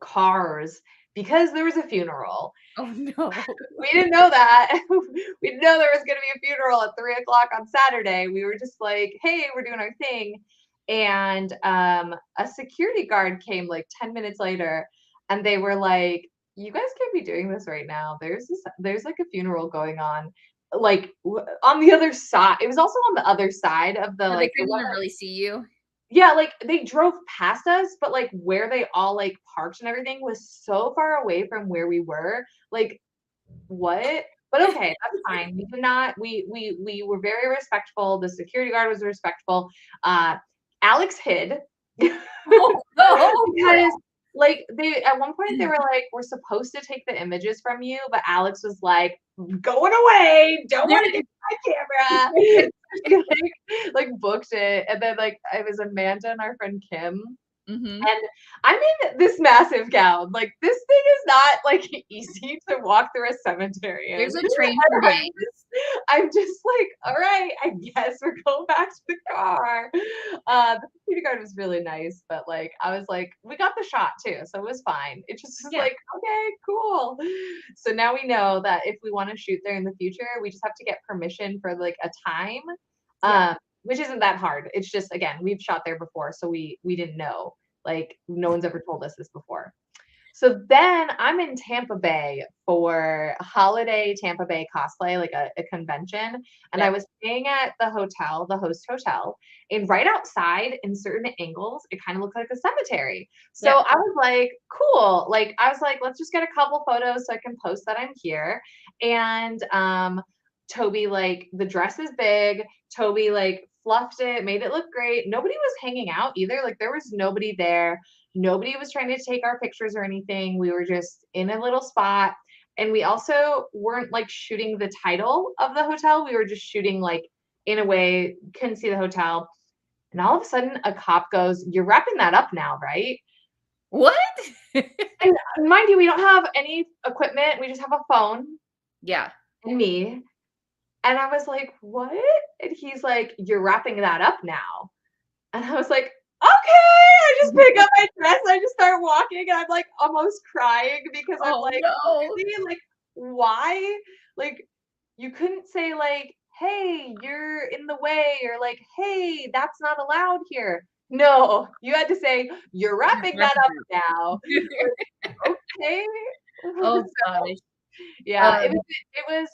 cars because there was a funeral. Oh, no. We didn't know that. We didn't know there was gonna be a funeral at 3 o'clock on Saturday. We were just like, "Hey, we're doing our thing." And, a security guard came, like, 10 minutes later, and they were like, "You guys can't be doing this right now. There's, like, a funeral going on." Like, w on the other side, it was also on the other side of the, So they like, the couldn't one even really see you? yeah, like, they drove past us, but, like, where they all, like, parked and everything was so far away from where we were, like, what? But okay, that's fine. We did not we were very respectful. The security guard was respectful. Uh, Alex hid Oh, no. because like they at one point they were like, "We're supposed to take the images from you," but Alex was like, "Going away. Don't want to get my camera." She like booked it, and then like it was Amanda and our friend Kim, Mhm. and I'm in this massive gown. Like this thing is not like easy to walk through a cemetery in. There's a train for And days. I'm just like, all right, I guess we're going back to the car. The security guard was really nice, but like I was like, we got the shot too, so it was fine. It just was Yeah, like, okay, cool. So now we know that if we want to shoot there in the future, we just have to get permission for like a time. yeah. Which isn't that hard. It's just again, we've shot there before, so we didn't know. Like no one's ever told us this before. So then I'm in Tampa Bay for a holiday Tampa Bay cosplay, like a convention. And I Yep. was staying at the hotel, the host hotel, and right outside in certain angles, it kind of looked like a cemetery. So Yep. I was like, cool. Like, I was like, let's just get a couple photos so I can post that I'm here. And Toby, like, the dress is big. Toby, like, fluffed it, made it look great. Nobody was hanging out either. Like, there was nobody there. Nobody was trying to take our pictures or anything. We were just in a little spot. And we also weren't like shooting the title of the hotel. We were just shooting like in a way, couldn't see the hotel. And all of a sudden, a cop goes, "You're wrapping that up now, right?" What? And mind you, we don't have any equipment. We just have a phone Yeah. and me. And I was like, "What?" And he's like, "You're wrapping that up now." And I was like, "Okay." I just pick up my dress, I just start walking, and I'm, like, almost crying because I'm Oh like, no. "Really? Like, why?" Like, you couldn't say, like, "Hey, you're in the way," or like, "Hey, that's not allowed here." No, you had to say, "You're wrapping that up now." Like, okay. Oh So, gosh. yeah, Um, it was,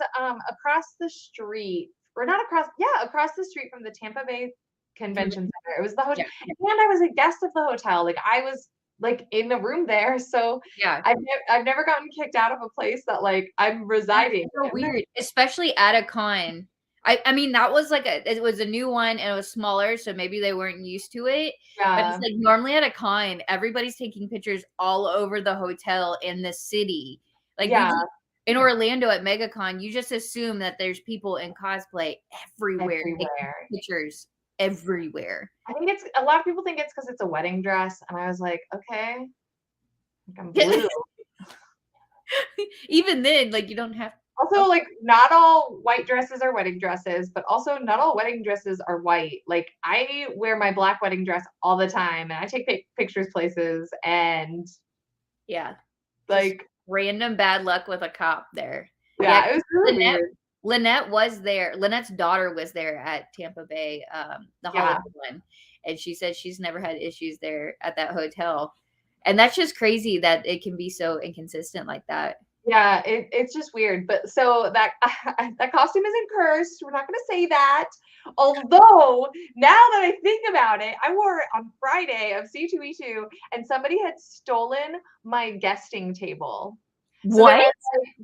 across the street or not across yeah, across the street from the Tampa Bay Convention Center. It was the hotel, yeah, and I was a guest of the hotel, like, I was, like, in the room there, so yeah. I've never gotten kicked out of a place that, like, I'm That's residing so in. weird, especially at a con. I mean, that was like it was a new one and it was smaller, so maybe they weren't used to it. But it's Yeah, like normally at a con, everybody's taking pictures all over the hotel in the city. Like you yeah, just in Orlando at MegaCon, you just assume that there's people in cosplay everywhere taking everywhere. pictures everywhere. I think it's a lot of people think it's because it's a wedding dress, and I was like, "Okay." Like, I'm blue. Even then, like you don't have Also, like, not all white dresses are wedding dresses, but also not all wedding dresses are white. Like, I wear my black wedding dress all the time, and I take pictures places, and yeah. Just like, random bad luck with a cop there. Yeah, yeah, it 'cause was really Lynette weird. Lynette was there. Lynette's daughter was there at Tampa Bay, the holiday Yeah, one, and she said she's never had issues there at that hotel. And that's just crazy that it can be so inconsistent like that. yeah, it's just weird. But so that that costume isn't cursed. We're not gonna say that. Although now that I think about it, I wore it on Friday of C2E2, and somebody had stolen my guesting table. So What?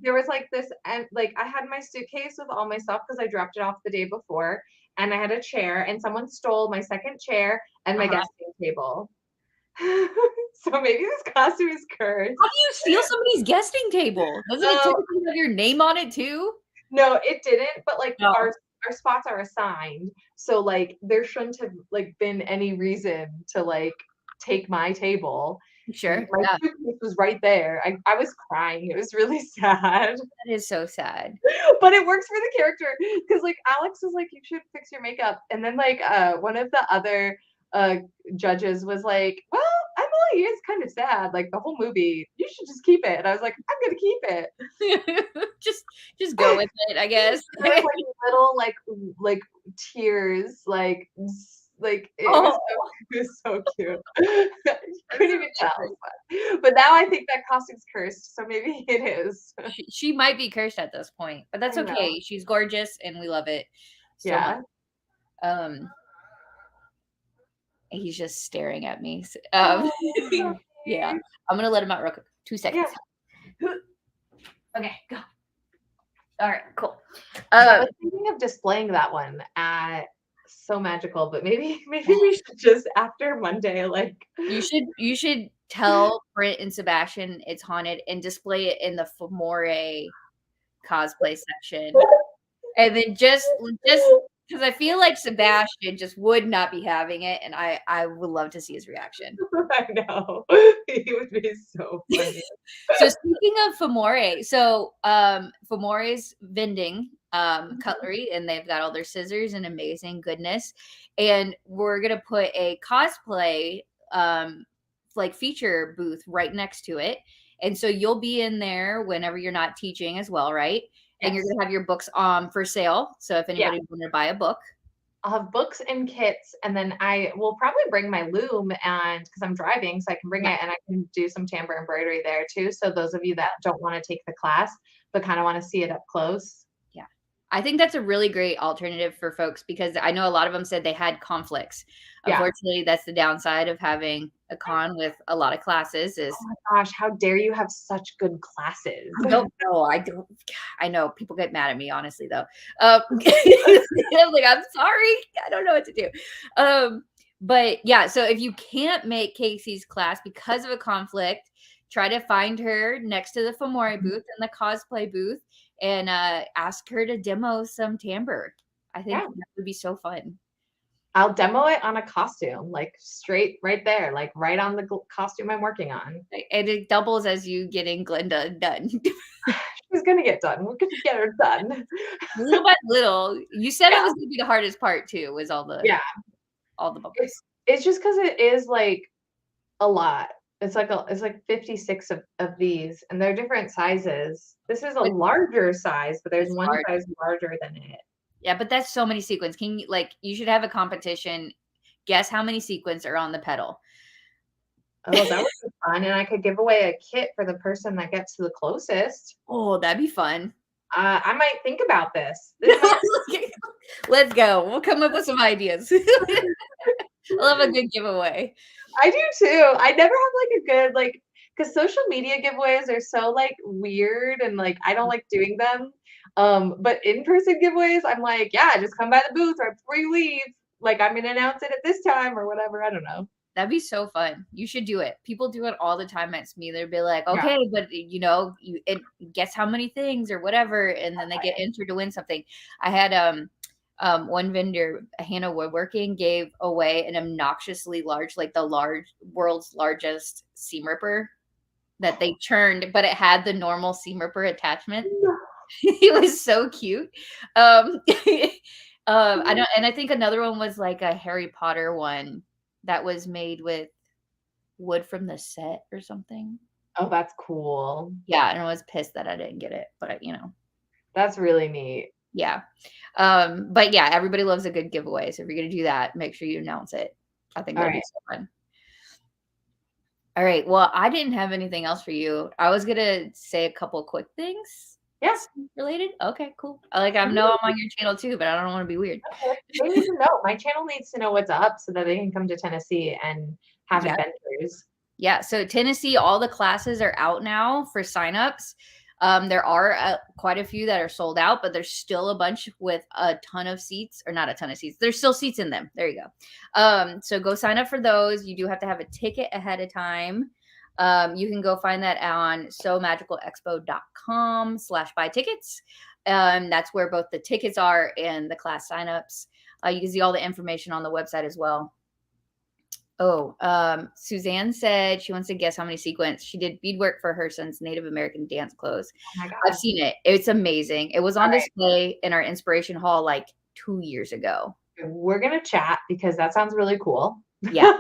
there was like this, and like I had my suitcase with all my stuff because I dropped it off the day before, and I had a chair, and someone stole my second chair and my Uh-huh. guesting table. So maybe this costume is cursed. How do you steal somebody's guesting table? Doesn't it Oh, typically have your name on it too? no, it didn't, but like No. our spots are assigned, so like there shouldn't have like been any reason to like take my table. Sure. My Yeah. suitcase was right there. I was crying. It was really sad. That is so sad. But it works for the character because like Alex was like, "You should fix your makeup," and then like one of the other uh judges was like, "Well, Emily is kind of sad. Like the whole movie, you should just keep it." And I was like, "I'm gonna keep it." just just go with it, I guess. There was like little like tears, like Oh, it was so cute. You that's couldn't so even tell, different. but now I think that costume's cursed, so maybe it is. She might be cursed at this point, but I that's know. okay. She's gorgeous and we love it so much. Yeah. Um, he's just staring at me. Oh, Yeah, puppy. I'm gonna let him out real quick. 2 Yeah. seconds. Okay, go. All right, cool. I Um, was thinking of displaying that one at So Magical, but maybe we should just after Monday, like you should tell Brent and Sebastian it's haunted and display it in the Fomore cosplay section. And then just because I feel like Sebastian just would not be having it, and I would love to see his reaction. I know. He would be so funny. So speaking of Fomore, so Fomore's vending cutlery, and they've got all their scissors and amazing goodness. And we're gonna put a cosplay like feature booth right next to it. And so you'll be in there whenever you're not teaching as well, right? And you're Yes. gonna have your books for sale. So if Yeah. anybody wanted to buy a book. I'll have books and kits, and then I will probably bring my loom, and because I'm driving, so I can bring Yeah. it and I can do some tamper embroidery there too. So those of you that don't want to take the class but kind of want to see it up close. Yeah. I think that's a really great alternative for folks because I know a lot of them said they had conflicts. Yeah. Unfortunately, that's the downside of having a con with a lot of classes is Oh my gosh, how dare you have such good classes? I don't know. I don't. I know people get mad at me, honestly, though. I'm like, I'm sorry. I don't know what to do. But yeah, so if you can't make Casey's class because of a conflict, try to find her next to the Femori booth and the cosplay booth and ask her to demo some timbre. I think Yeah. that would be so fun. I'll demo it on a costume, like straight right there, like right on the costume I'm working on. And it doubles as you getting Glenda done. She's gonna get done. We're gonna get her done. Little by little. You said it Yeah. was gonna be the hardest part too, was Yeah. all the bubbles. It's just because it is like a lot. It's like 56 of these, and they're different sizes. This is a But larger size, but there's it's one hard. size larger than it. Yeah, but that's so many sequins. Can you like you should have a competition. Guess how many sequins are on the pedal? Oh, that would be fun, and I could give away a kit for the person that gets to the closest. Oh, that'd be fun. I might think about this. This might Let's go. We'll come up with some ideas. I love a good giveaway. I do too. I never have like a good like because social media giveaways are so like weird and like I don't like doing them. But in-person giveaways, I'm like, yeah, just come by the booth right before you leave. Like I'm gonna announce it at this time or whatever. I don't know. That'd be so fun. You should do it. People do it all the time at SME. They'll be like, Yeah. okay, but you guess how many things or whatever, and then they get entered to win something. I had one vendor, Hannah Woodworking, gave away an obnoxiously large, like the world's largest seam ripper that they churned, but it had the normal seam ripper attachment. It was so cute. I don't, and I think another one was like a Harry Potter one that was made with wood from the set or something. Oh, that's cool. Yeah, and I was pissed that I didn't get it, but That's really neat. yeah. But yeah, everybody loves a good giveaway. So if you're gonna do that, make sure you announce it. I think that'd be so fun. All right. Well, I didn't have anything else for you. I was gonna say a couple quick things. Yeah. Related. Okay, cool. I know I'm on your channel too, but I don't want to be weird. They need to know. My channel needs to know what's up so that they can come to Tennessee and have adventures. Yeah. So Tennessee, all the classes are out now for signups. There are quite a few that are sold out, but there's still a bunch with a ton of seats, or not a ton of seats. There's still seats in them. There you go. So go sign up for those. You do have to have a ticket ahead of time. You can go find that on sewmagicalexpo.com/buy tickets. That's where both the tickets are and the class signups. You can see all the information on the website as well. Oh, Suzanne said she wants to guess how many sequins. She did beadwork for her son's Native American dance clothes. Oh my God. I've seen it. It's amazing. It was on display in our inspiration hall like 2 years ago. We're gonna chat because that sounds really cool. Yeah.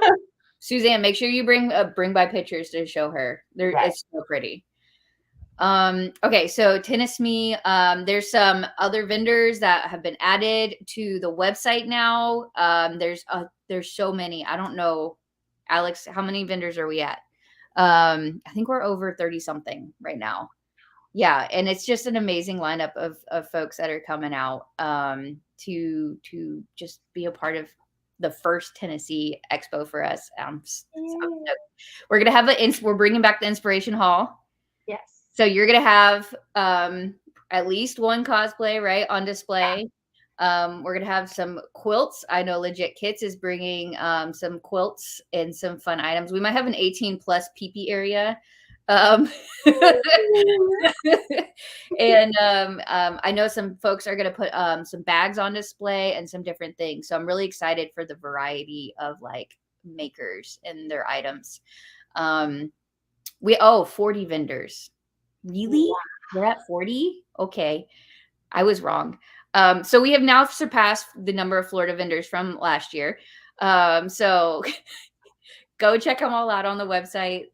Suzanne, make sure you bring by pictures to show her. It's so pretty. Okay, so Tenne-SME, there's some other vendors that have been added to the website now. There's so many. I don't know, Alex, how many vendors are we at? I think we're over 30 something right now. Yeah, and it's just an amazing lineup of folks that are coming out to just be a part of the first Tennessee Expo for us. We're gonna have we're bringing back the Inspiration Hall. Yes. So you're gonna have at least one cosplay right on display. Yeah. We're gonna have some quilts. I know Legit Kits is bringing some quilts and some fun items. We might have an 18+ PP area. And I know some folks are going to put some bags on display and some different things. So I'm really excited for the variety of like makers and their items. 40 vendors. Really? Wow. We're at 40? Okay. I was wrong. So we have now surpassed the number of Florida vendors from last year. So go check them all out on the website.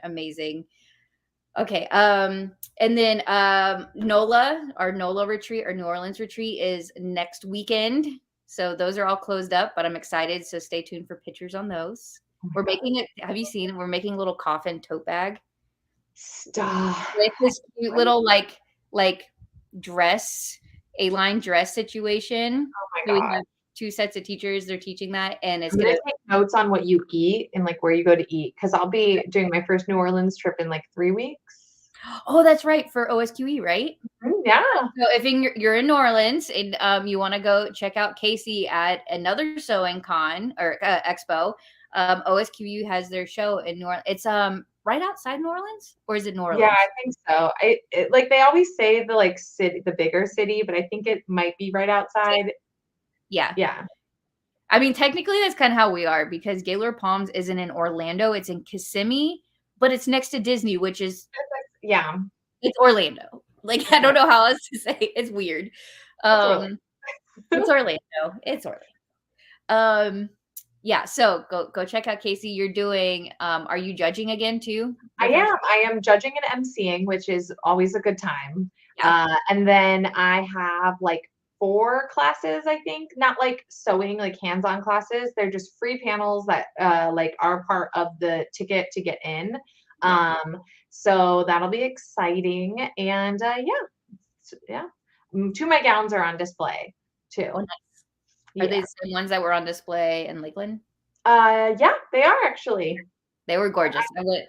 Amazing. Okay. And then NOLA, our NOLA retreat, our New Orleans retreat is next weekend. So those are all closed up, but I'm excited. So stay tuned for pictures on those. Oh my We're God. making it. Have you seen it? We're making a little coffin tote bag Stop. with this cute little like dress, A-line dress situation. Oh my So we God. have 2 sets of teachers. They're teaching that, and it's I'm gonna gonna. take notes on what you eat and like where you go to eat because I'll be doing my first New Orleans trip in like 3 weeks. Oh, that's right, for OSQE, right? Yeah. So if you're in New Orleans and you want to go check out Casey at another sewing con or expo, OSQU has their show in New Orleans. It's right outside New Orleans, or is it New Yeah, Orleans? I think so. Like they always say the like city, the bigger city, but I think it might be right outside. Yeah. Yeah. I mean, technically that's kind of how we are because Gaylord Palms isn't in Orlando, it's in Kissimmee, but it's next to Disney, which is Yeah. it's Orlando. Like I don't know how else to say it. It's weird. It's really Um it's Orlando. It's Orlando. Yeah, so go check out Casey. You're doing are you judging again too? I The am. fashion? I am judging and emceeing, which is always a good time. Yeah. And then I have like 4 classes, I think, not like sewing, like hands-on classes. They're just free panels that like are part of the ticket to get in. Yeah. So that'll be exciting. And yeah. 2 of my gowns are on display Oh, too. nice. Are they Yeah. the same ones that were on display in Lakeland? Yeah, they are actually. They were gorgeous.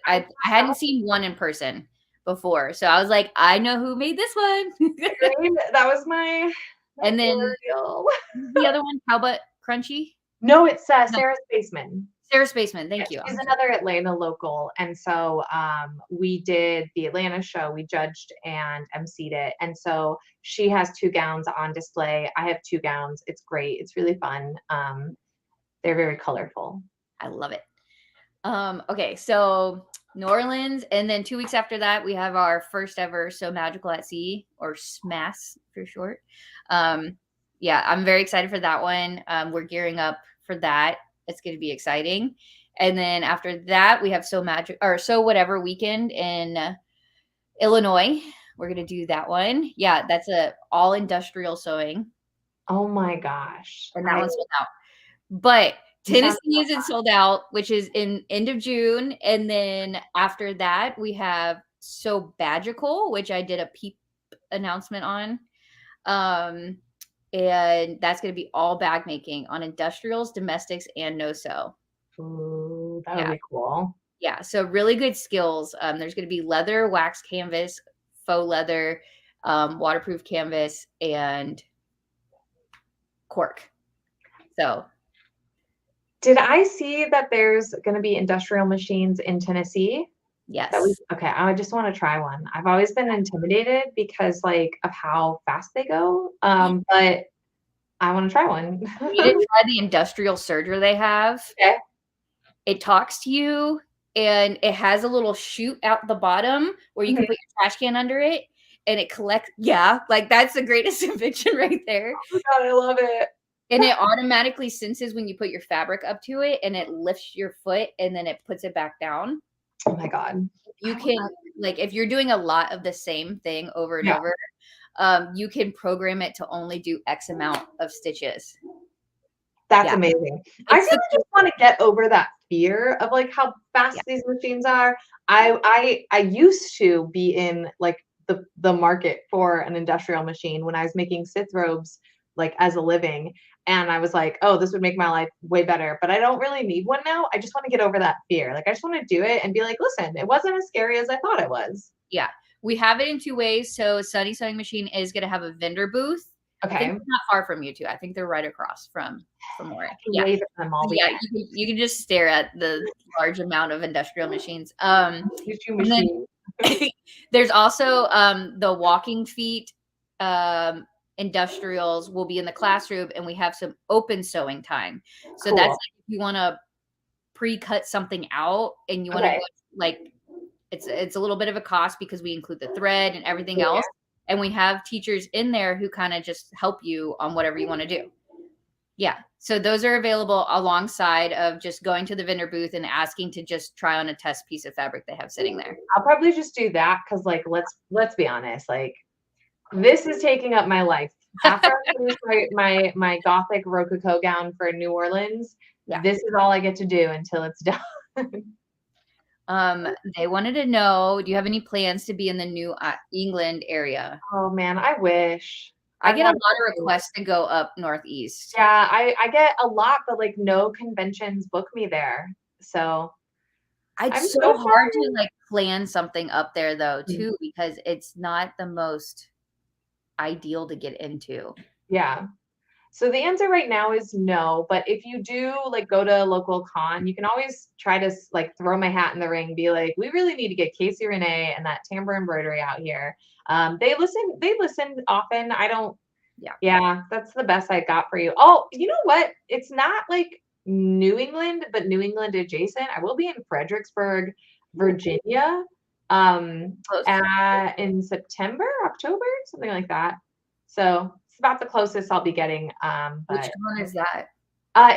I I hadn't seen one in person before, so I was like, "I know who made this one." agreed. That was my And then L'Oreal. the other one, How About Crunchy? No, it's No, Sarah Spaceman. Sarah Spaceman, Yeah, thank you. she's another Atlanta local, and so we did the Atlanta show. We judged and emceed it, and so she has 2 gowns on display. I have 2 gowns. It's great. It's really fun. They're very colorful. I love it. Okay, so New Orleans, and then 2 weeks after that, we have our first ever Sew Magical at Sea, or SMAS for short. Yeah, I'm very excited for that one. We're gearing up for that. It's going to be exciting. And then after that, we have Sew Magic or Sew Whatever weekend in Illinois. We're going to do that one. Yeah, that's a all industrial sewing, Oh my gosh. and that one's sold out. But You sound Tennessee isn't sold out, which is in end of June. And then after that, we have So Bagical, which I did a peep announcement on. And that's going to be all bag making on industrials, domestics, and no sew. Ooh, that would Yeah. be cool. Yeah. So really good skills. There's going to be leather, wax canvas, faux leather, waterproof canvas, and cork. So Did I see that there's going to be industrial machines in Tennessee? yes. Okay, I just want to try one. I've always been intimidated because like of how fast they go. But I want to try one. You need to try the industrial serger they have. Okay. It talks to you and it has a little chute out the bottom where you can put your trash can under it and it collects. Yeah, like that's the greatest invention right there. Oh my God, I love it. And it automatically senses when you put your fabric up to it and it lifts your foot and then it puts it back down. Oh my God. You can, like, if you're doing a lot of the same thing over and Yeah. over, you can program it to only do X amount of stitches. That's Yeah. amazing. I It's really just want to get over that fear of like how fast these machines are. I used to be in like the market for an industrial machine when I was making sitz robes like as a living. And I was like, oh, this would make my life way better. But I don't really need one now. I just want to get over that fear. Like I just want to do it and be like, listen, it wasn't as scary as I thought it was. Yeah. We have it in 2 ways. So Sunny Sewing Machine is going to have a vendor booth. I Okay. think it's not far from you two. I think they're right across from where. Yeah. Wave at them all Yeah, weekend. you can just stare at the large amount of industrial machines. Two machines. There's also the walking feet industrials will be in the classroom, and we have some open sewing time. So Cool. that's like if you want to pre-cut something out and you want to go, like it's a little bit of a cost because we include the thread and everything else. And we have teachers in there who kind of just help you on whatever you want to do. Yeah. So those are available alongside of just going to the vendor booth and asking to just try on a test piece of fabric they have sitting there. I'll probably just do that because like let's be honest, like this is taking up my life After I finish my gothic rococo gown for New Orleans, Yeah. this is all I get to do until it's done. They wanted to know, do you have any plans to be in the New England area? Oh man, I wish. I I get a want lot of to. requests to go up northeast. Yeah, I get a lot, but like no conventions book me there. So It's I'm so so hard to sorry. like plan something up there though Mm, too, because it's not the most ideal to get into. yeah. So the answer right now is no, but if you do like go to a local con, you can always try to like throw my hat in the ring, be like, we really need to get Casey Renee and that timbre embroidery out here. They listen often. I don't, Yeah. yeah, that's the best I got for you. Oh, you know what? It's not like New England, but New England adjacent. I will be in Fredericksburg, Ooh, cool. Virginia, Close to in September, October, something like that. So it's about the closest I'll be getting. which But one is that?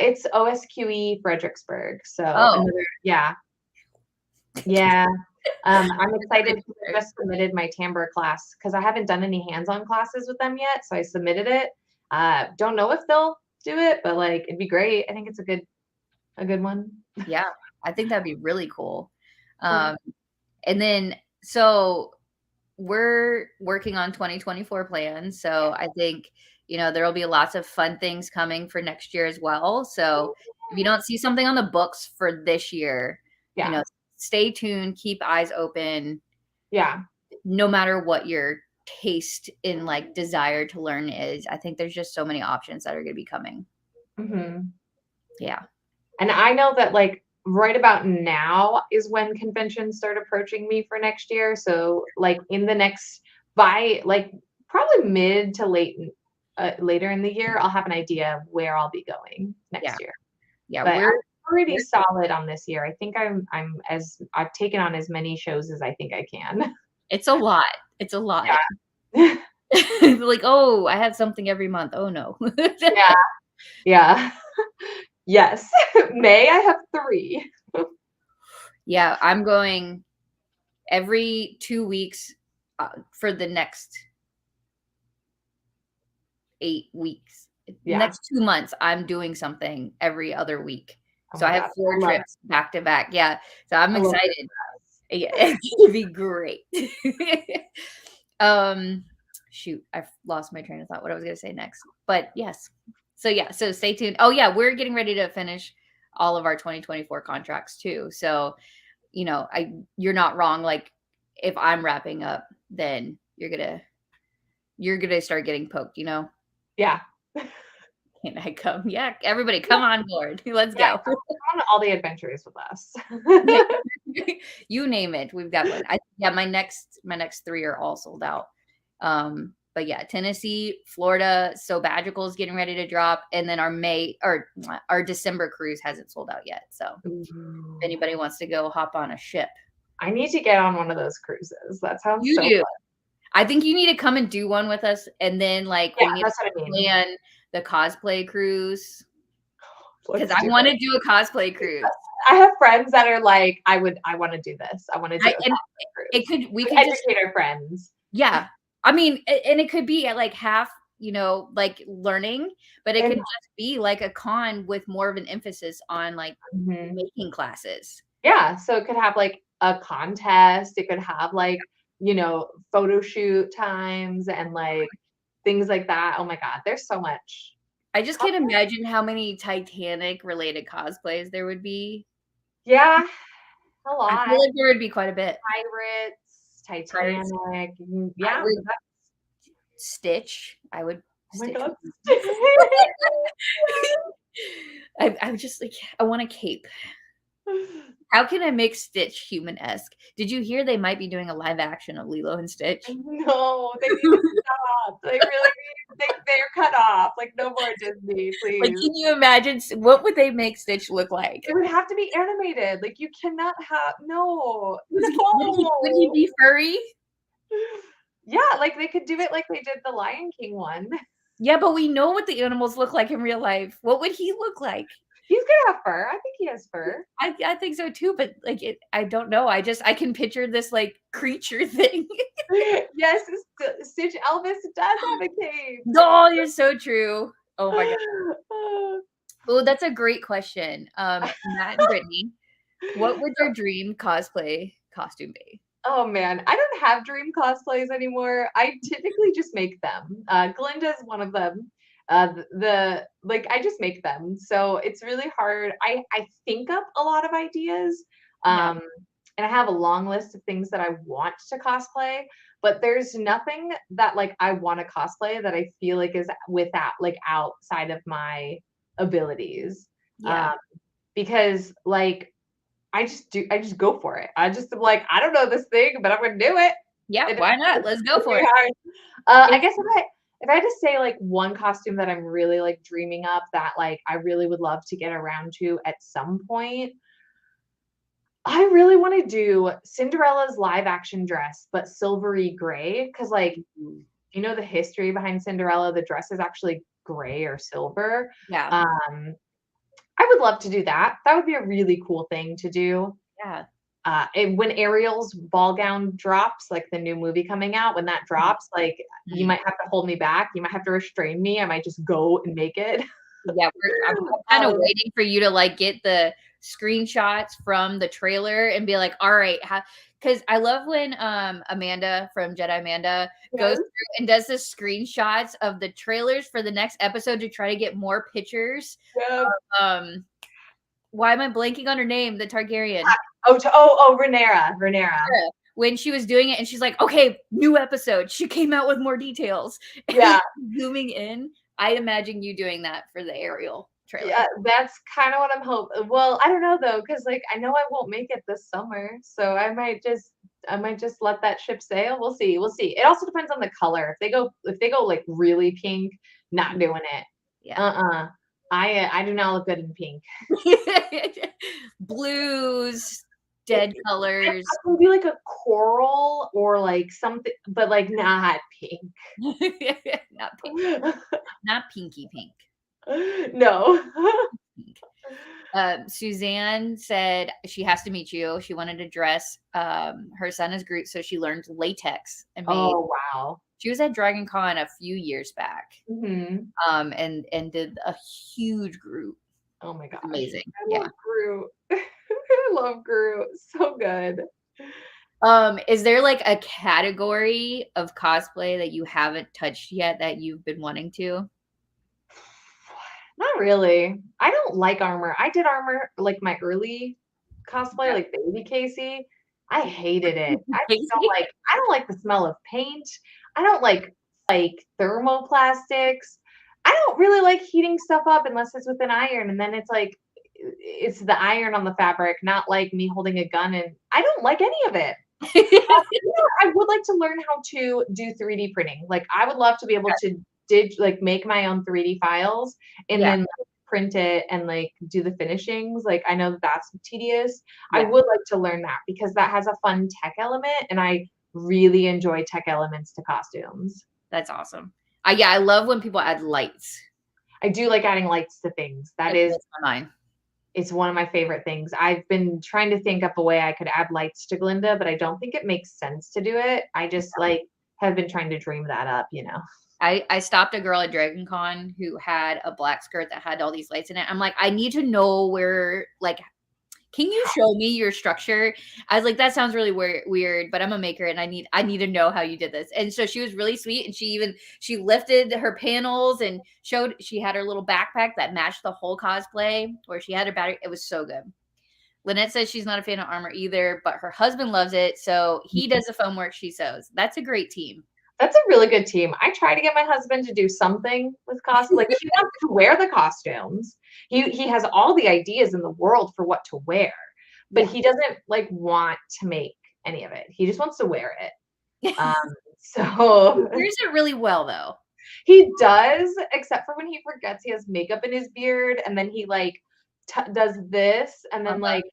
it's OSQE Fredericksburg. So Oh, another, yeah, yeah. I'm excited because I Fredericksburg. just submitted my timbre class because I haven't done any hands-on classes with them yet. So I submitted it. Don't know if they'll do it, but like it'd be great. I think it's a good one. Yeah, I think that'd be really cool. Yeah. Um, and then so we're working on 2024 plans. So I think, there will be lots of fun things coming for next year as well. So if you don't see something on the books for this year, you Yeah. know, stay tuned, keep eyes open, Yeah. no matter what your taste in like desire to learn is. I think there's just so many options that are going to be coming. Hmm. Yeah. And I know that like right about now is when conventions start approaching me for next year. So like in the next by like probably mid to later in the year, I'll have an idea of where I'll be going Yeah. next year. Yeah. But I'm pretty We're solid on this year. I think I've taken on as many shows as I think I can. it's a lot. It's a lot. Yeah. Like, oh, I have something every month. Oh no. Yeah. Yeah. Yes. May I have 3. Yeah, I'm going every 2 weeks for the next 8 weeks. Yeah. Next 2 months, I'm doing something every other week. Oh So I my have god. 4 trips back to back. Yeah. So I'm I love it. excited. Yeah, it's gonna be great. Um, shoot, I've lost my train of thought what I was gonna say next. But yes. So yeah, so stay tuned. Oh yeah, we're getting ready to finish all of our 2024 contracts too. So, you're not wrong. Like if I'm wrapping up, then you're gonna start getting poked. Yeah. Can I come? Yeah, everybody come on board. Let's Yeah, go. come on all the adventures with us. Yeah. You name it, we've got one. Yeah, my next 3 are all sold out. But yeah, Tennessee, Florida, so Bagical is getting ready to drop, and then our December cruise hasn't sold out yet. So if Ooh. anybody wants to go hop on a ship, I need to get on one of those cruises. That sounds you so do. fun. I think you need to come and do one with us, and then like Yeah, we need that's what I to mean. plan the cosplay cruise because Let's I do want it. to do a cosplay cruise. I have friends that are like, I wanna do this. I wanna do a And cosplay it cruise. could we Like could just educator friends. yeah. I mean, and it could be at like half, like learning, but it And could just be like a con with more of an emphasis on like mhm. making classes. Yeah, so it could have like a contest, it could have like, photo shoot times and like things like that. Oh my god, there's so much. I just can't Cosplay. imagine how many Titanic related cosplays there would be. Yeah, a I feel lot. like there would be quite a bit. Pirates, Pirates. Titanic, I yeah, would Stitch. I would oh my Stitch god. would be I'm just like, I want a cape. How can I make Stitch human-esque? Did you hear they might be doing a live action of Lilo and Stitch? No, they need to stop. They really need they're cut off. Like, no more Disney, Like, please. can you imagine what would they make Stitch look like? It would have to be animated. Like, you cannot have no. Would he No. be furry? Yeah, like, they could do it like they did the Lion King one. Yeah, but we know what the animals look like in real life. What would he look like? He's gonna have fur. I think he has fur. I think so too, but like I don't know. I can picture this like creature thing. Yes, Stitch Elvis does have a cape. Oh, you're so true. Oh my god. Oh, that's a great question. Matt and Brittany, what would your dream cosplay costume be? Oh man, I don't have dream cosplays anymore. I typically just make them. Glinda's one of them. Like I just make them. So it's really hard. I think up a lot of ideas. Yeah, Um and I have a long list of things that I want to cosplay, but there's nothing that like I want to cosplay that I feel like is without like outside of my abilities. yeah, Um because like I just go for it. I just am like, I don't know this thing, but I'm gonna do it. yeah. And Why not? Let's go it's for really it. hard. I guess if I had to say like one costume that I'm really like dreaming up that like I really would love to get around to at some point, I really want to do Cinderella's live action dress, but silvery gray. Cause like, you know, the history behind Cinderella, the dress is actually gray or silver. Yeah, Um, I would love to do that. That would be a really cool thing to do. yeah. When Ariel's ball gown drops, like the new movie coming out, when that drops, like you Mm. might have to hold me back. You might have to restrain me. I might just go and make it. Yeah, I'm kind of Um, waiting for you to like get the screenshots from the trailer and be like, all right, because I love when Amanda from Jedi Amanda goes yes, through and does the screenshots of the trailers for the next episode to try to get more pictures. yeah. Um, why am I blanking on her name? The Targaryen. Rhaenyra. Yeah, when she was doing it and she's like, okay, new episode. She came out with more details. Yeah, Zooming in. I imagine you doing that for the Ariel trailer. yeah. That's kind of what I'm hoping. Well, I don't know though, because like I know I won't make it this summer, so I might just let that ship sail. We'll see. We'll see. It also depends on the color. If they go like really pink, not doing it. Yeah. Uh-uh. I do not look good in pink. Blues, dead I'd colors. probably be like a coral or like something, but like not pink. Not pink. Not pinky pink. No. Pink. Suzanne said she has to meet you. She wanted to dress her son as Groot, so she learned latex and made. Oh wow. She was at Dragon Con a few years back, Hmm. and did a huge Groot. Oh my gosh. Amazing. I Yeah. love Groot. I love Groot. So good. Is there like a category of cosplay that you haven't touched yet that you've been wanting to? Not really. I don't like armor. I did armor like my early cosplay, Yeah. like baby Casey. I hated it. I don't like the smell of paint. I don't like thermoplastics. I don't really like heating stuff up unless it's with an iron and then it's like it's the iron on the fabric, not like me holding a gun and I don't like any of it. You know, I would like to learn how to do 3D printing. Like I would love to be able to like make my own 3D files and Yeah, then like, print it and like do the finishings. Like I know that that's tedious. I yeah, would like to learn that because that has a fun tech element and I really enjoy tech elements to costumes. that's awesome. Yeah, I love when people add lights. I do like adding lights to things. That It is blows my mind. it's one of my favorite things. I've been trying to think up a way I could add lights to Glinda, but I don't think it makes sense to do it. I just like have been trying to dream that up, you know. I stopped a girl at Dragon Con who had a black skirt that had all these lights in it. I'm like, I need to know where, like, can you show me your structure? I was like, that sounds really weird, but I'm a maker and I need to know how you did this. And so she was really sweet. And she lifted her panels and showed, she had her little backpack that matched the whole cosplay where she had her battery. It was so good. Lynette says she's not a fan of armor either, but her husband loves it. So he does the foam work, she sews. That's a great team. That's a really good team. I try to get my husband to do something with costumes. Like he wants to wear the costumes. He has all the ideas in the world for what to wear, but Yeah. he doesn't like want to make any of it. He just wants to wear it. So Wears it really well though. he does, except for when he forgets he has makeup in his beard, and then he like does this, and then Uh-huh. like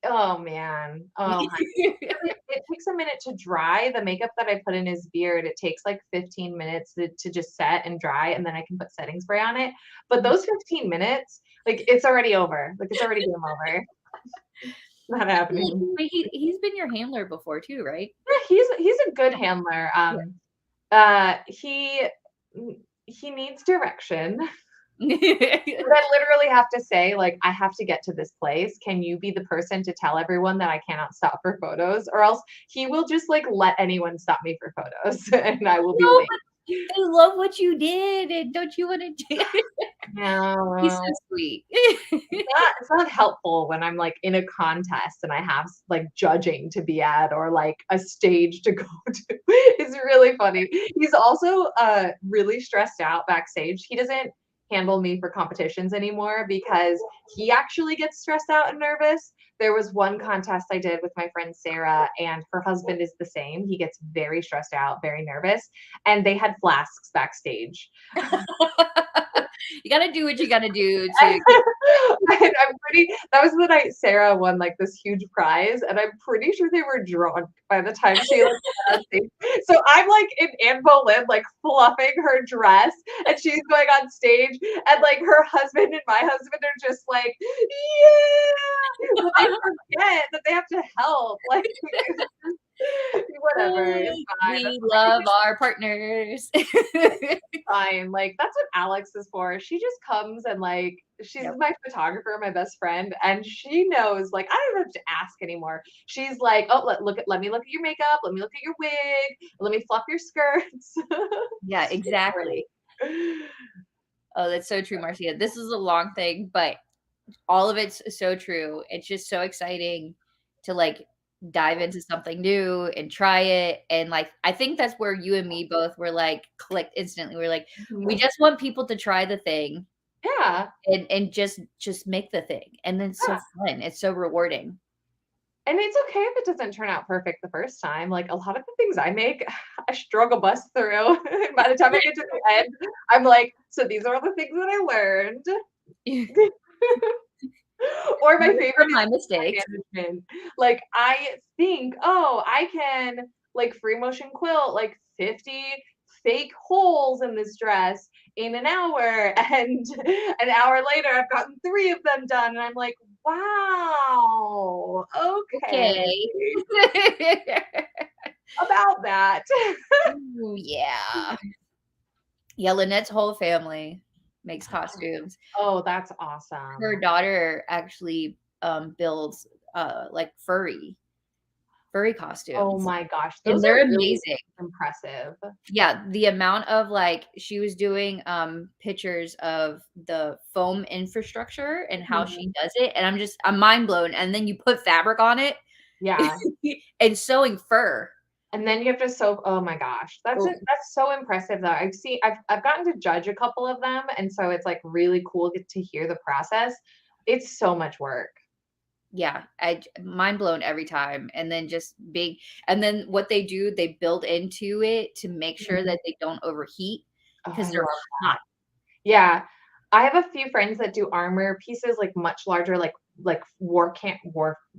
Oh man. Oh, it takes a minute to dry. The makeup that I put in his beard, it takes like 15 minutes to just set and dry, and then I can put setting spray on it. But those 15 minutes, like it's already over. Like it's already game over. Not happening. But he's been your handler before too, right? Yeah, he's a good handler. Yeah. Uh, he he needs direction. I literally have to say, like, I have to get to this place. Can you be the person to tell everyone that I cannot stop for photos? Or else he will just like let anyone stop me for photos and I will be No, late. but they love what you did, and don't you wanna do He's so No, sweet. it's not helpful when I'm like in a contest and I have like judging to be at or like a stage to go to. It's really funny. He's also really stressed out backstage. He doesn't handle me for competitions anymore because he actually gets stressed out and nervous. There was one contest I did with my friend Sarah, and her husband is the same. He gets very stressed out, very nervous, and they had flasks backstage. You gotta do what you gotta do And to I'm pretty that was the night Sarah won, like, this huge prize, and I'm pretty sure they were drunk by the time she, like, got on stage. So I'm, like, in Anne Boleyn, like, fluffing her dress, and she's going on stage, and, like, her husband and my husband are just like, "Yeah!" But they forget that they have to help, like, whatever, it's fine, We love our partners. fine. Like that's what Alex is for. She just comes and like she's Yep. my photographer, my best friend, and she knows like I don't have to ask anymore. She's like, "Oh, let me look at your makeup. Let me look at your wig. Let me fluff your skirts." Yeah, It's exactly. Oh, that's so true, Marcia. This is a long thing, but all of it's so true. It's just so exciting to like dive into something new and try it. And like, I think that's where you and me both were like clicked instantly. We're like, we Mhm. just want people to try the thing Yeah, and just make the thing. And then it's so yeah. fun. It's so rewarding. And it's okay if it doesn't turn out perfect the first time. Like a lot of the things I make, I struggle bust through. By the time I get to the end, I'm like, so these are all the things that I learned. Or my Learn favorite from is my mistakes. time management. Like I think, oh, I can like free motion quilt like 50 fake holes in this dress in an hour. And an hour later, I've gotten 3 of them done. And I'm like, wow, okay, Okay. about that. Ooh, yeah. Yeah, Lynette's whole family makes costumes. Oh, that's Her awesome. daughter actually, builds, like, furry Oh costumes, my gosh, and those they're are really amazing. impressive. Yeah, the amount of, like she was doing, pictures of the foam infrastructure and how she Mhm. does it, and I'm mind blown, and then you put fabric on it Yeah. and sewing fur. And then you have to sew oh my gosh, Oh, that's so impressive though. I've gotten to judge a couple of them, and so it's, like, really cool get to hear the process. It's so much work. yeah, mind blown every time, and then just big and then what they do, they build into it to make sure Mhm. that they don't overheat Oh, because I 'cause they're love hot. yeah. I have a few friends that do armor pieces, like, much larger, like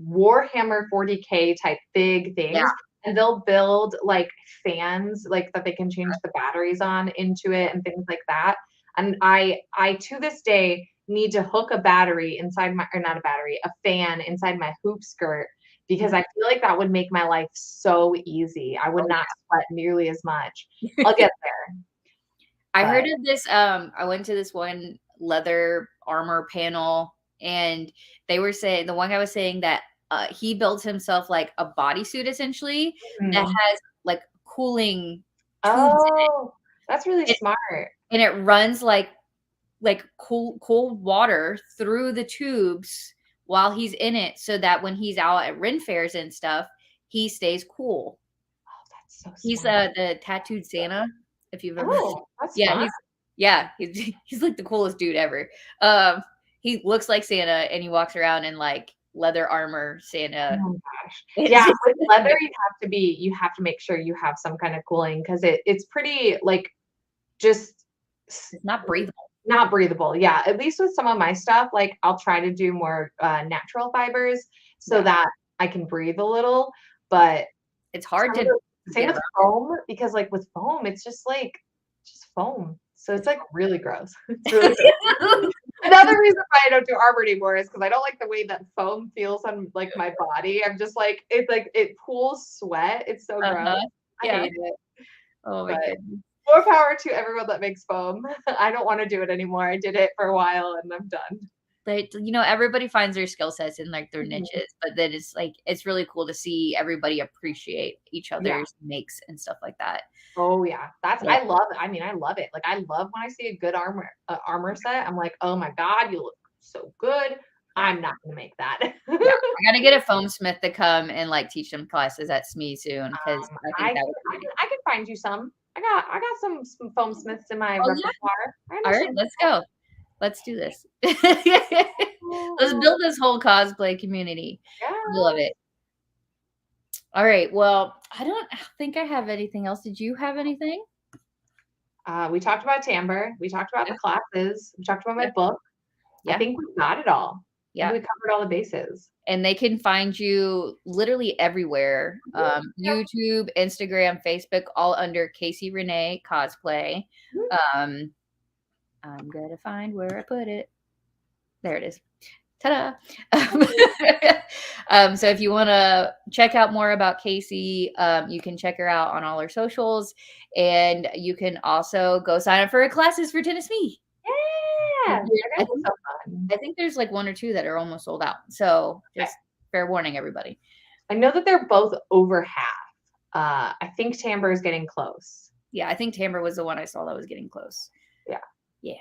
Warhammer 40K type big Yeah. things, and they'll build, like, fans, like, that they can change the batteries on into it and things like that, and I, to this day, need to hook a battery inside my or not a battery, a fan inside my hoop skirt because Mhm. I feel like that would make my life so easy. I would Oh, not sweat nearly as much. I'll yeah. get there, I but heard of this, I went to this one leather armor panel, and they were saying the one guy was saying that, he built himself, like, a bodysuit essentially that mhm. has, like, cooling tubes Oh, that's really in it, smart. and it runs, like, cold water through the tubes while he's in it so that when he's out at Ren fairs and stuff, he stays cool. Oh, that's so He's, smart. the tattooed Santa, if you've ever Oh, that's yeah, fun. he's like the coolest dude ever. He looks like Santa and he walks around in like leather armor Santa. Oh my gosh. It's Yeah, just with leather, you have to make sure you have some kind of cooling because it's pretty, like, just s it's not breathable. not breathable, yeah, at least with some of my stuff, like, I'll try to do more, natural fibers so that I can breathe a little, but it's hard to same with foam, because like with foam, it's just foam. So it's like really gross. It's really gross. Another reason why I don't do armor anymore is because I don't like the way that foam feels on like my body. I'm just like it pools sweat. It's so gross. I hate it. Oh my goodness. More power to everyone that makes foam. I don't want to do it anymore. I did it for a while and I'm done. But everybody finds their skill sets in like their niches, but then it's like it's really cool to see everybody appreciate each other's makes and stuff like that. Oh yeah, I love it. I mean, I love it. Like I love when I see a good armor set. I'm like, oh my god, you look so good. I'm not gonna make that. I gotta get a foam smith to come and like teach them classes at SME soon because I think that would be I can find you some. I got some foam smiths in my repertoire. All right, let's go. Let's do this. Let's build this whole cosplay community. I love it. All right. Well, I don't think I have anything else. Did you have anything? We talked about timbre. We talked about the classes. We talked about my book. I think we got it all. Yeah. We covered all the bases. And they can find you literally everywhere. YouTube, Instagram, Facebook, all under Casey Renee Cosplay. I'm going to find where I put it. There it is. Ta-da. So if you want to check out more about Casey, you can check her out on all her socials. And you can also go sign up for her classes for Tenne-SME. Yeah. I think there's like 1 or 2 that are almost sold out. So just fair warning, everybody. I know that they're both over half. I think timbre is getting close. Yeah, I think timbre was the one I saw that was getting close. Yeah.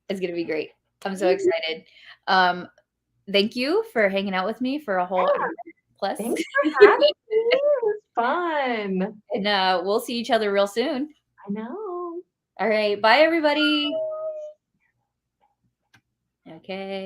It's going to be great. I'm so excited. Thank you for hanging out with me for a whole hour plus. Thanks for having me. It was fun. And we'll see each other real soon. I know. All right. Bye, everybody. Okay.